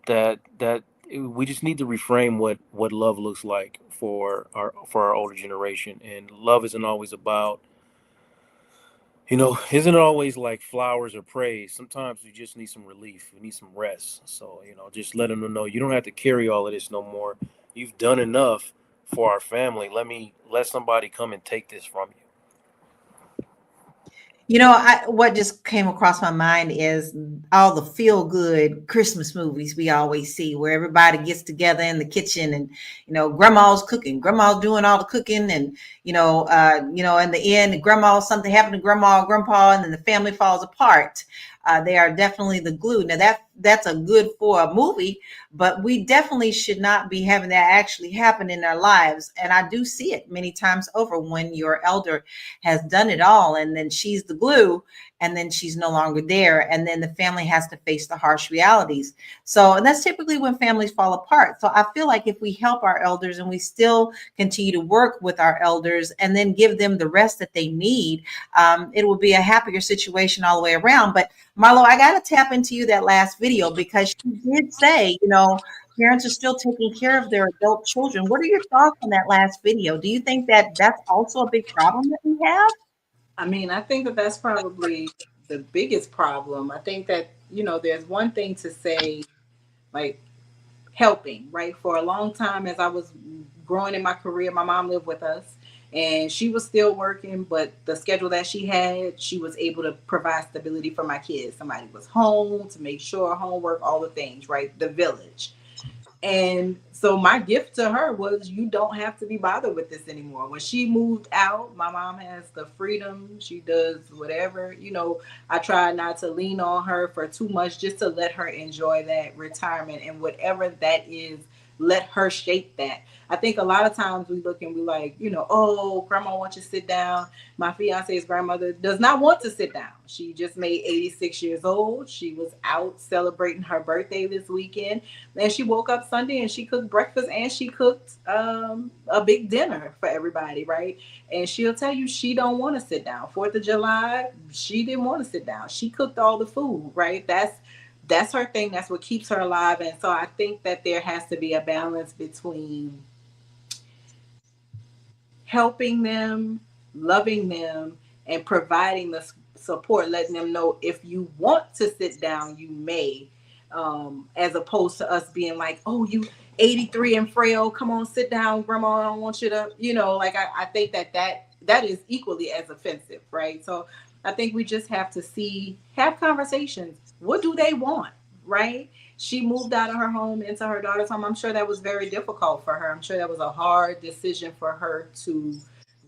that we just need to reframe what love looks like for our older generation. And love isn't always about, isn't it always like flowers or praise. Sometimes we just need some relief, we need some rest. So just letting them know you don't have to carry all of this no more. You've done enough for our family. Let somebody come and take this from you. What just came across my mind is all the feel-good Christmas movies we always see, where everybody gets together in the kitchen, and grandma's cooking, grandma's doing all the cooking, and in the end, something happened to grandma or grandpa, and then the family falls apart. They are definitely the glue. Now that's a good for a movie, but we definitely should not be having that actually happen in our lives. And I do see it many times over when your elder has done it all and then she's the glue and then she's no longer there. And then the family has to face the harsh realities. So, and that's typically when families fall apart. So I feel like if we help our elders and we still continue to work with our elders and then give them the rest that they need, it will be a happier situation all the way around. But Marlo, I got to tap into you that last video because she did say, parents are still taking care of their adult children. What are your thoughts on that last video? Do you think that that's also a big problem that we have? I mean, I think that that's probably the biggest problem. I think that, there's one thing to say, like, helping, right? For a long time, as I was growing in my career, my mom lived with us and she was still working, but the schedule that she had, she was able to provide stability for my kids. Somebody was home to make sure homework, all the things, right? The village. And so my gift to her was, you don't have to be bothered with this anymore. When she moved out, my mom has the freedom. She does whatever, I try not to lean on her for too much, just to let her enjoy that retirement, and whatever that is, let her shape that. I think a lot of times we look and we like, oh, grandma wants you to sit down. My fiance's grandmother does not want to sit down. She just made 86 years old. She was out celebrating her birthday this weekend. And she woke up Sunday and she cooked breakfast and she cooked a big dinner for everybody, right? And she'll tell you she don't want to sit down. 4th of July, she didn't want to sit down. She cooked all the food, right? That's her thing. That's what keeps her alive. And so I think that there has to be a balance between helping them, loving them, and providing the support, letting them know if you want to sit down, you may, as opposed to us being like, oh, you 83 and frail, come on, sit down, grandma, I don't want you to, I think that is equally as offensive, right? So I think we just have to have conversations. What do they want, right? She moved out of her home into her daughter's home. I'm sure that was very difficult for her. I'm sure that was a hard decision for her to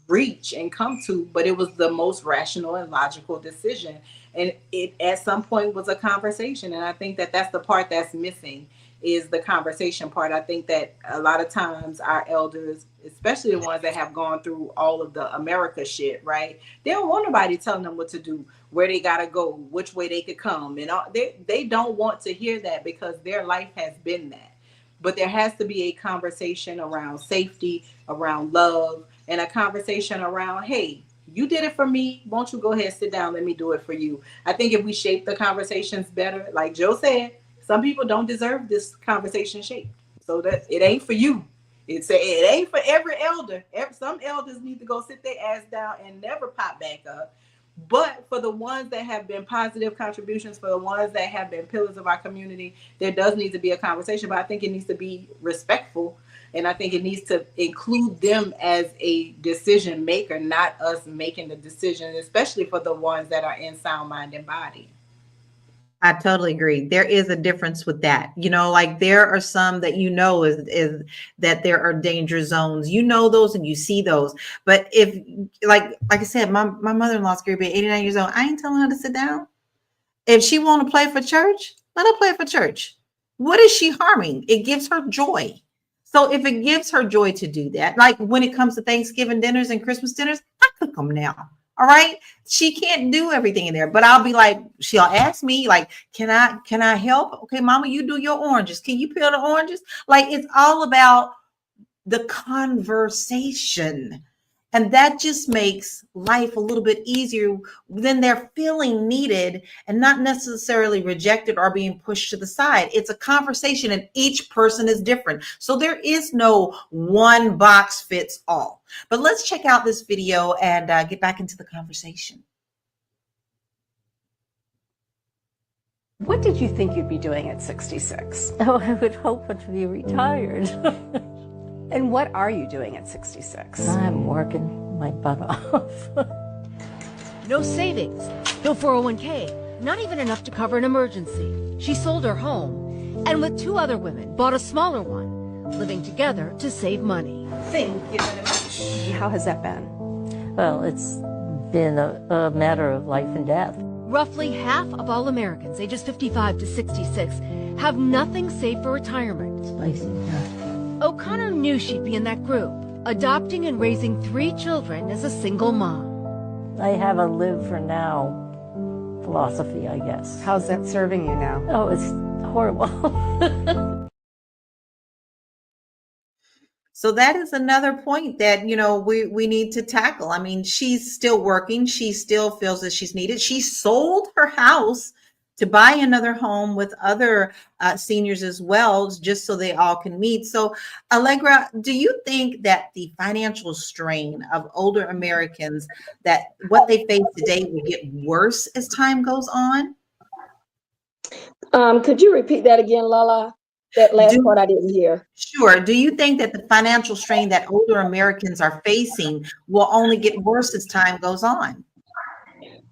reach and come to, but it was the most rational and logical decision. And it at some point was a conversation. And I think that that's the part that's missing, is the conversation part. I think that a lot of times our elders, especially the ones that have gone through all of the America shit, right? They don't want nobody telling them what to do, where they got to go, which way they could come. And they don't want to hear that because their life has been that. But there has to be a conversation around safety, around love, and a conversation around, hey, you did it for me. Won't you go ahead, sit down, let me do it for you. I think if we shape the conversations better, like Joe said, some people don't deserve this conversation shaped. So that it ain't for you. It ain't for every elder. Some elders need to go sit their ass down and never pop back up. But for the ones that have been positive contributions, for the ones that have been pillars of our community, there does need to be a conversation. But I think it needs to be respectful. And I think it needs to include them as a decision maker, not us making the decision, especially for the ones that are in sound mind and body. I totally agree. There is a difference with that. Like there are some that is that there are danger zones. Those and you see those. But if like I said, my mother-in-law's going to be 89 years old. I ain't telling her to sit down. If she want to play for church, let her play for church. What is she harming? It gives her joy. So if it gives her joy to do that, like when it comes to Thanksgiving dinners and Christmas dinners, I cook them now. All right. She can't do everything in there, but I'll be like, she'll ask me like, can I help? Okay, mama, you do your oranges. Can you peel the oranges? Like, it's all about the conversation. And that just makes life a little bit easier when they're feeling needed and not necessarily rejected or being pushed to the side. It's a conversation and each person is different. So there is no one box fits all. But let's check out this video and get back into the conversation. What did you think you'd be doing at 66? Oh, I would hope to be retired. And what are you doing at 66? I'm working my butt off. No savings, no 401k, not even enough to cover an emergency. She sold her home and with 2 other women bought a smaller one, living together to save money. How has that been? Well, it's been a matter of life and death. Roughly half of all Americans ages 55 to 66 have nothing saved for retirement. Spicy, huh? O'Connor knew she'd be in that group, adopting and raising 3 children as a single mom. I have a live for now philosophy, I guess. How's that serving you now? Oh, it's horrible. So that is another point that, we need to tackle. I mean, she's still working. She still feels that she's needed. She sold her house to buy another home with other seniors as well, just so they all can meet. So, Allegra, do you think that the financial strain of older Americans, that what they face today will get worse as time goes on? Could you repeat that again, Lala? That last part I didn't hear. Sure. Do you think that the financial strain that older Americans are facing will only get worse as time goes on?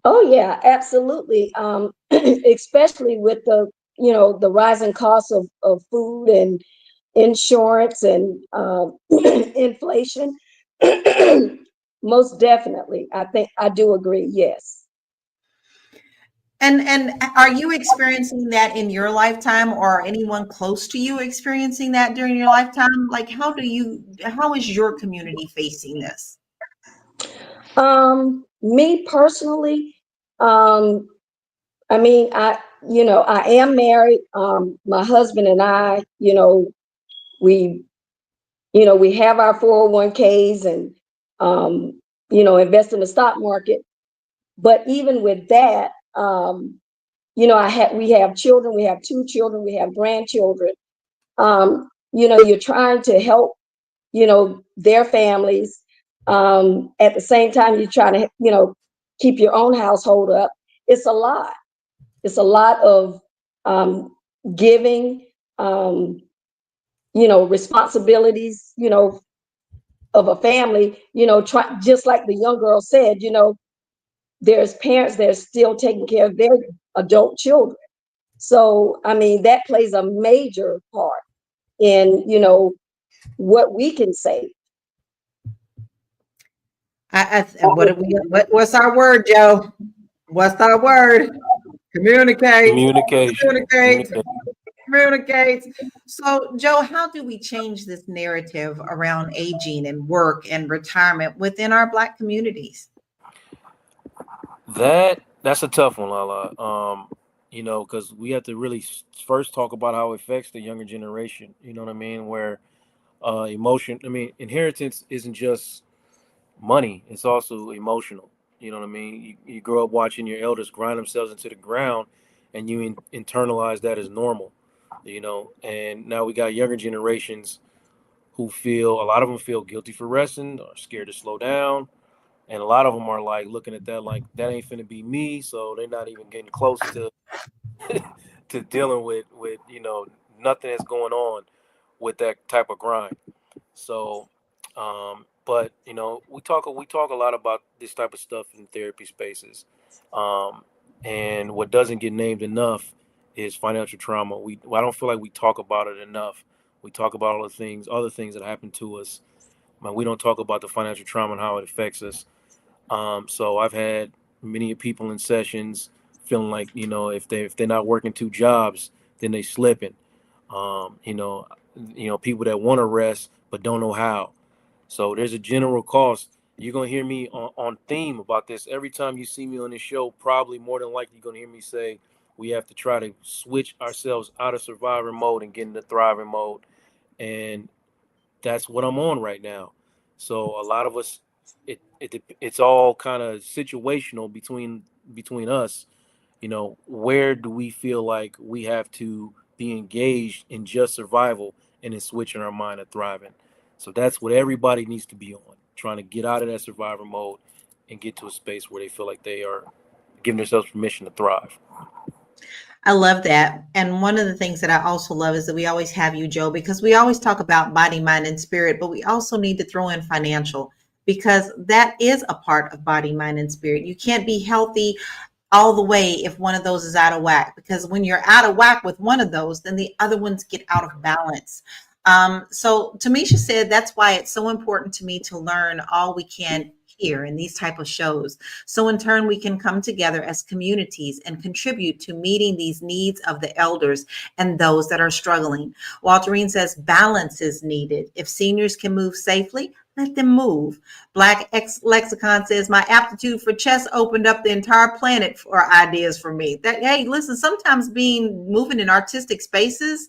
Oh yeah, absolutely. Especially with the rising costs of food and insurance and inflation. Most definitely. I do agree. Yes. And are you experiencing that in your lifetime, or anyone close to you experiencing that during your lifetime? Like, how is your community facing this? Me personally, I mean, I am married. My husband and I, we have our 401ks and, invest in the stock market. But even with that, we have children, we have 2 children, we have grandchildren. You're trying to help, their families. At the same time, you're trying to, keep your own household up. It's a lot. It's a lot of giving, responsibilities, of a family, just like the young girl said, there's parents that are still taking care of their adult children. So, I mean, that plays a major part in, what we can say. What's our word, Joe? What's our word? Communicate. Communicate. So, Joe, how do we change this narrative around aging and work and retirement within our Black communities? That's a tough one, Lala. Because we have to really first talk about how it affects the younger generation. You know what I mean? Where inheritance isn't just money; it's also emotional. You know what I mean? You grow up watching your elders grind themselves into the ground, and you internalize that as normal. And now we got younger generations who a lot of them feel guilty for resting or scared to slow down. And a lot of them are like looking at that like that ain't finna be me, so they're not even getting close to to dealing with nothing that's going on with that type of grind. So, but we talk a lot about this type of stuff in therapy spaces, and what doesn't get named enough is financial trauma. I don't feel like we talk about it enough. We talk about all the other things that happen to us, but we don't talk about the financial trauma and how it affects us. So I've had many people in sessions feeling like, if they're not working 2 jobs, then they slipping. People that want to rest but don't know how. So there's a general cost. You're gonna hear me on theme about this every time you see me on this show. Probably more than likely, you're gonna hear me say we have to try to switch ourselves out of survivor mode and get into thriving mode, and that's what I'm on right now. So a lot of us, it's all kind of situational between us. Where do we feel like we have to be engaged in just survival and then switching our mind to thriving? So that's what everybody needs to be on, trying to get out of that survivor mode and get to a space where they feel like they are giving themselves permission to thrive. I love that. And one of the things that I also love is that we always have you, Joe, because we always talk about body, mind, and spirit, but we also need to throw in financial, because that is a part of body, mind, and spirit. You can't be healthy all the way if one of those is out of whack, because when you're out of whack with one of those, then the other ones get out of balance. So Tamisha said that's why it's so important to me to learn all we can here in these type of shows. So in turn, we can come together as communities and contribute to meeting these needs of the elders and those that are struggling. Walterine says balance is needed. If seniors can move safely, let them move. Black X Lexicon says, my aptitude for chess opened up the entire planet for ideas for me. That, hey, listen, sometimes moving in artistic spaces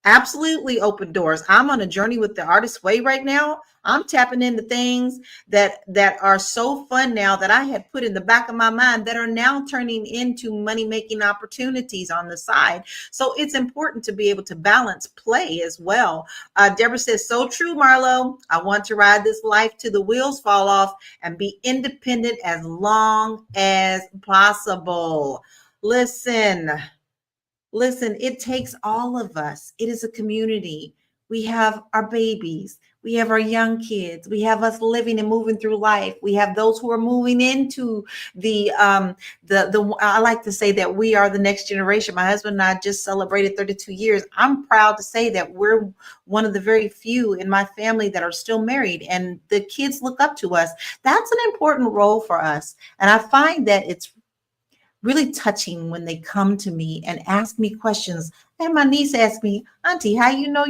absolutely open doors. I'm on a journey with the artist way right now. I'm tapping into things that are so fun now that I had put in the back of my mind that are now turning into money-making opportunities on the side. So it's important to be able to balance play as well. Deborah says, so true, Marlo. I want to ride this life till the wheels fall off and be independent as long as possible. Listen, it takes all of us. It is a community. We have our babies. We have our young kids. We have us living and moving through life. We have those who are moving into I like to say that we are the next generation. My husband and I just celebrated 32 years. I'm proud to say that we're one of the very few in my family that are still married, and the kids look up to us. That's an important role for us. And I find that it's really touching when they come to me and ask me questions. And my niece asked me, Auntie, how you know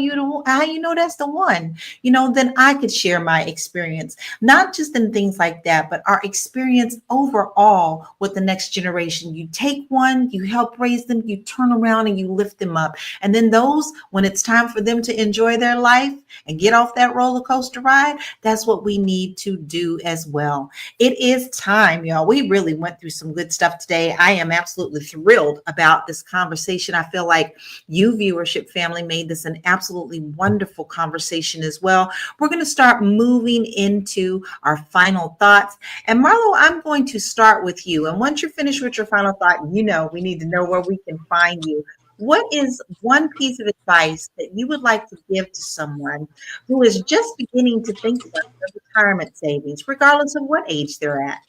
that's the one? Then I could share my experience, not just in things like that, but our experience overall with the next generation. You take one, you help raise them, you turn around and you lift them up. And then those, when it's time for them to enjoy their life and get off that roller coaster ride, that's what we need to do as well. It is time, y'all. We really went through some good stuff today. I am absolutely thrilled about this conversation. I feel like you, viewership family, made this an absolutely wonderful conversation as well. We're going to start moving into our final thoughts. And Marlo, I'm going to start with you. And once you're finished with your final thought, we need to know where we can find you. What is one piece of advice that you would like to give to someone who is just beginning to think about their retirement savings, regardless of what age they're at?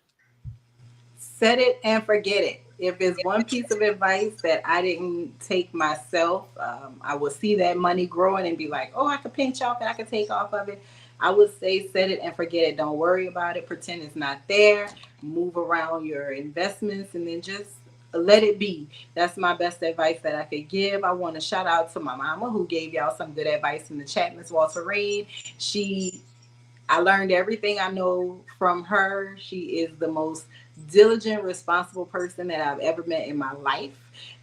Set it and forget it. If it's one piece of advice that I didn't take myself, I will see that money growing and be like, oh, I could pinch off and I could take off of it. I would say set it and forget it. Don't worry about it. Pretend it's not there. Move around your investments and then just let it be. That's my best advice that I could give. I want to shout out to my mama who gave y'all some good advice in the chat, Miss Walterine. I learned everything I know from her. She is the most diligent, responsible person that I've ever met in my life.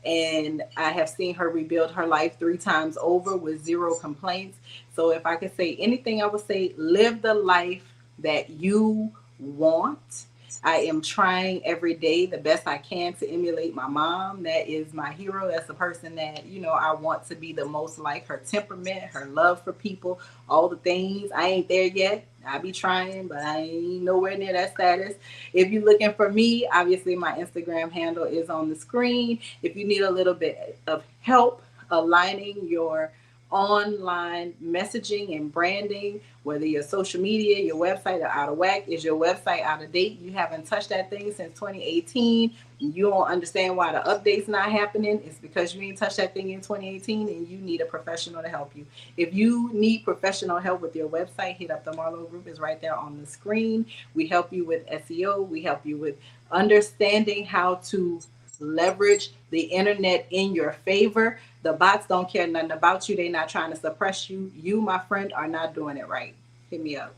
And I have seen her rebuild her life 3 times over with 0 complaints. So if I could say anything, I would say live the life that you want. I am trying every day the best I can to emulate my mom. That is my hero. That's the person that, I want to be the most like. Her temperament, her love for people, all the things. I ain't there yet. I be trying, but I ain't nowhere near that status. If you're looking for me, obviously my Instagram handle is on the screen. If you need a little bit of help aligning your online messaging and branding, whether your social media, your website are out of whack, is your website out of date, you haven't touched that thing since 2018, you don't understand why the update's not happening, it's because you ain't touched that thing in 2018 and you need a professional to help you. If you need professional help with your website, hit up the Marlo group. Is right there on the screen. We help you with SEO. We help you with understanding how to leverage the internet in your favor. The bots don't care nothing about you. They're not trying to suppress you. You, my friend, are not doing it right. Hit me up.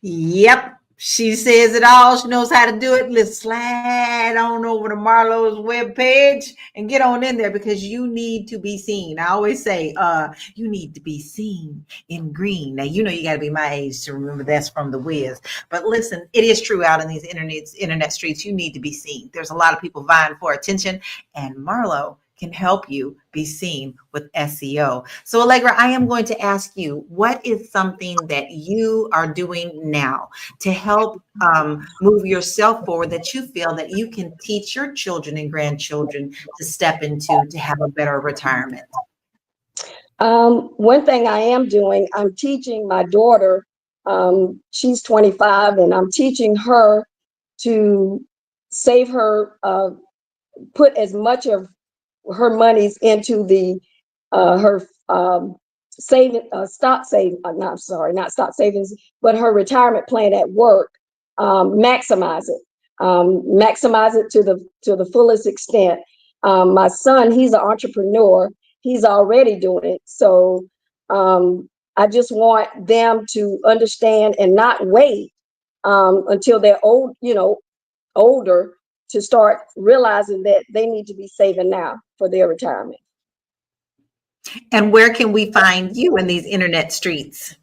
Yep. She says it all. She knows how to do it. Let's slide on over to Marlo's webpage and get on in there because you need to be seen. I always say, you need to be seen in green. Now, you got to be my age to remember that's from The Wiz. But listen, it is true out in these internet streets. You need to be seen. There's a lot of people vying for attention, and Marlo can help you be seen with SEO. So Allegra, I am going to ask you, what is something that you are doing now to help move yourself forward that you feel that you can teach your children and grandchildren to step into to have a better retirement? One thing I am doing, I'm teaching my daughter, she's 25, and I'm teaching her to save her, put as much of her monies into the her saving not stock savings, but her retirement plan at work, maximize it, maximize it to the fullest extent. My son, he's an entrepreneur. He's already doing it. So I just want them to understand and not wait until they're older to start realizing that they need to be saving now for their retirement. And where can we find you in these internet streets?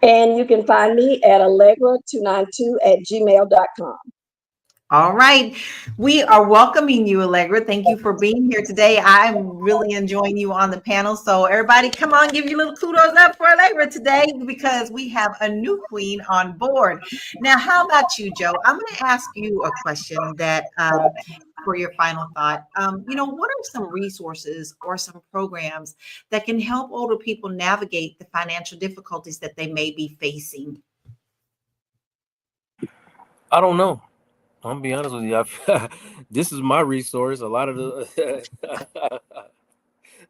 And you can find me at Allegra292@gmail.com. All right. We are welcoming you, Allegra. Thank you for being here today. I'm really enjoying you on the panel. So everybody, come on, give you little kudos up for Allegra today, because we have a new queen on board. Now, how about you, Joe? I'm going to ask you a question that for your final thought. What are some resources or some programs that can help older people navigate the financial difficulties that they may be facing? I don't know. I'm gonna be honest with you. This is my resource. A lot of the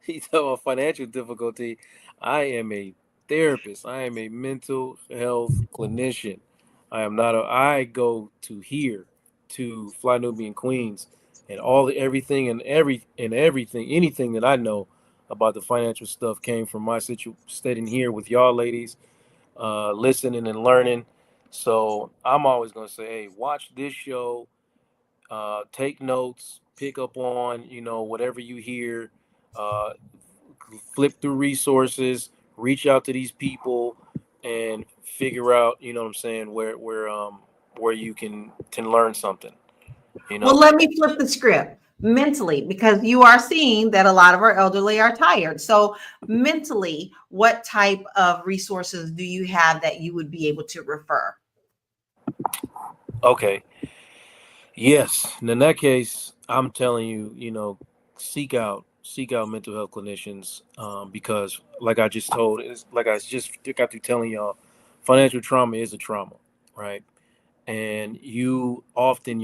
you know, a financial difficulty. I am a therapist. I am a mental health clinician. I am not a. I go to here to Fly Nubian Queens, and everything anything that I know about the financial stuff came from my sitting here with y'all ladies, listening and learning. So I'm always gonna say, hey, watch this show, take notes, pick up on whatever you hear, uh, flip through resources, reach out to these people, and figure out what I'm saying, where you can learn something. Well, let me flip the script mentally, because you are seeing that a lot of our elderly are tired. So mentally, what type of resources do you have that you would be able to refer? Okay. Yes. And in that case, I'm telling you, seek out mental health clinicians, because like I just got through telling y'all, financial trauma is a trauma, right? And your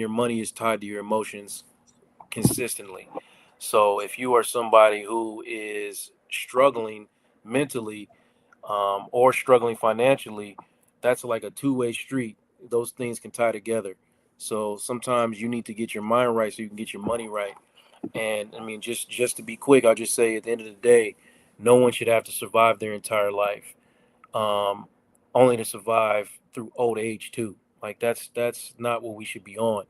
money is tied to your emotions consistently. So if you are somebody who is struggling mentally, or struggling financially, that's like a two-way street. Those things can tie together. So sometimes you need to get your mind right so you can get your money right. And I mean, just to be quick, I'll just say at the end of the day, no one should have to survive their entire life, um, only to survive through old age too. Like that's not what we should be on.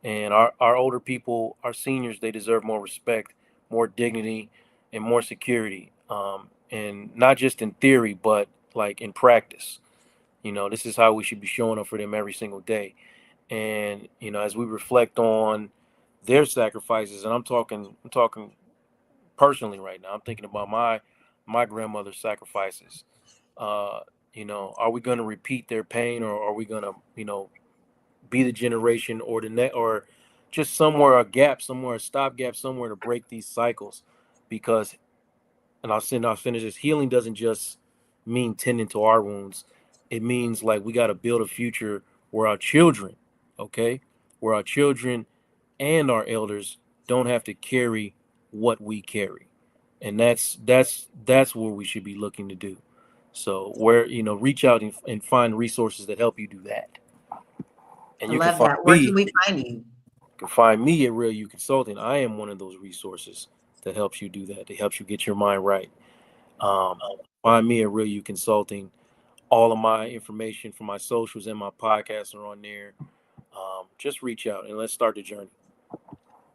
And our older people, our seniors, they deserve more respect, more dignity, and more security. And not just in theory, but like in practice. This is how we should be showing up for them every single day. And as we reflect on their sacrifices, and I'm talking personally right now. I'm thinking about my grandmother's sacrifices. Uh, are we going to repeat their pain, or are we going to be the generation or the net, or just somewhere a stopgap, somewhere to break these cycles? Because, and I'll finish this. Healing doesn't just mean tending to our wounds. It means like we got to build a future where our children, okay, where our children and our elders don't have to carry what we carry. And that's where we should be looking to do. So reach out and find resources that help you do that. And I you can love find that. Where me. can we find you? You can find me at Real You Consulting. I am one of those resources that helps you do that. That helps you get your mind right. Um, Find me at Real You Consulting. All of my information for my socials and my podcasts are on there. Just reach out and let's start the journey.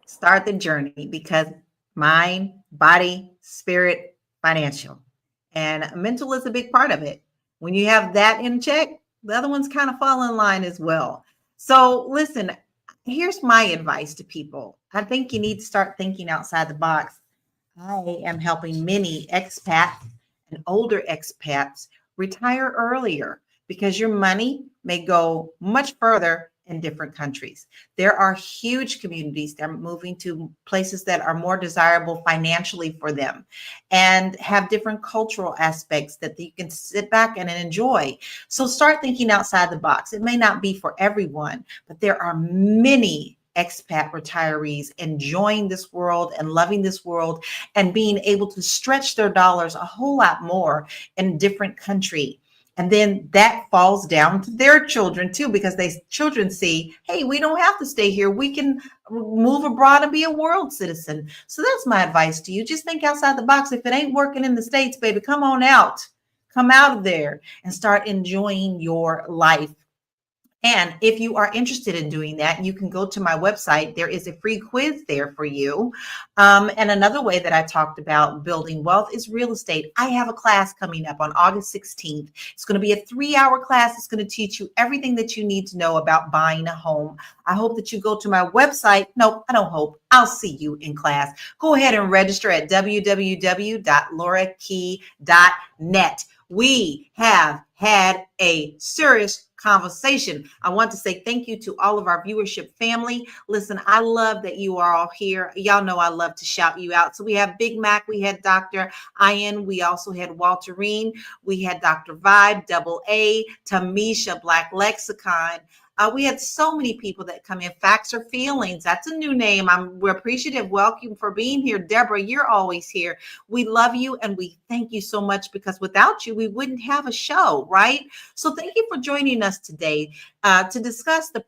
Start the journey, because mind, body, spirit, financial, and mental is a big part of it. When you have that in check, the other ones kind of fall in line as well. So listen, here's my advice to people. I think you need to start thinking outside the box. I am helping many expats and older expats retire earlier, because your money may go much further in different countries. There are huge communities that are moving to places that are more desirable financially for them, and have different cultural aspects that you can sit back and enjoy. So start thinking outside the box. It may not be for everyone, but there are many expat retirees enjoying this world and loving this world, and being able to stretch their dollars a whole lot more in a different country. And then that falls down to their children too, because children see, hey, we don't have to stay here. We can move abroad and be a world citizen. So that's my advice to you. Just think outside the box. If it ain't working in the States, baby, come on out. Come out of there and start enjoying your life. And if you are interested in doing that, you can go to my website. There is a free quiz there for you. And another way that I talked about building wealth is real estate. I have a class coming up on August 16th. It's going to be a 3-hour class. It's going to teach you everything that you need to know about buying a home. I hope that you go to my website. No, I don't hope. I'll see you in class. Go ahead and register at www.laurakey.net. We have had a serious conversation. I want to say thank you to all of our viewership family. Listen, I love that you are all here. Y'all know I love to shout you out. So we have Big Mac, we had Dr. Ian, we also had Walterine, we had Dr. Vibe, Double A, Tamisha, Black Lexicon. We had so many people that come in. Facts or Feelings. That's a new name. We're appreciative. Welcome for being here. Deborah, you're always here. We love you and we thank you so much, because without you, we wouldn't have a show, right? So thank you for joining us today to discuss the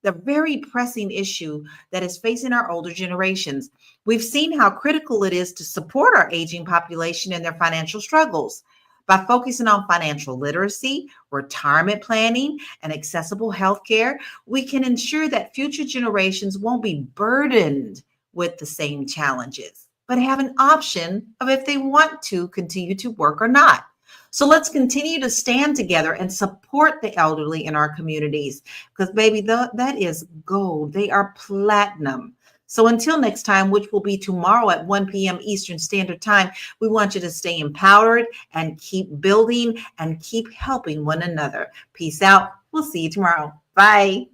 very pressing issue that is facing our older generations. We've seen how critical it is to support our aging population in their financial struggles. By focusing on financial literacy, retirement planning, and accessible healthcare, we can ensure that future generations won't be burdened with the same challenges, but have an option of if they want to continue to work or not. So let's continue to stand together and support the elderly in our communities, because baby, that is gold. They are platinum. So until next time, which will be tomorrow at 1 p.m. Eastern Standard Time, we want you to stay empowered and keep building and keep helping one another. Peace out. We'll see you tomorrow. Bye.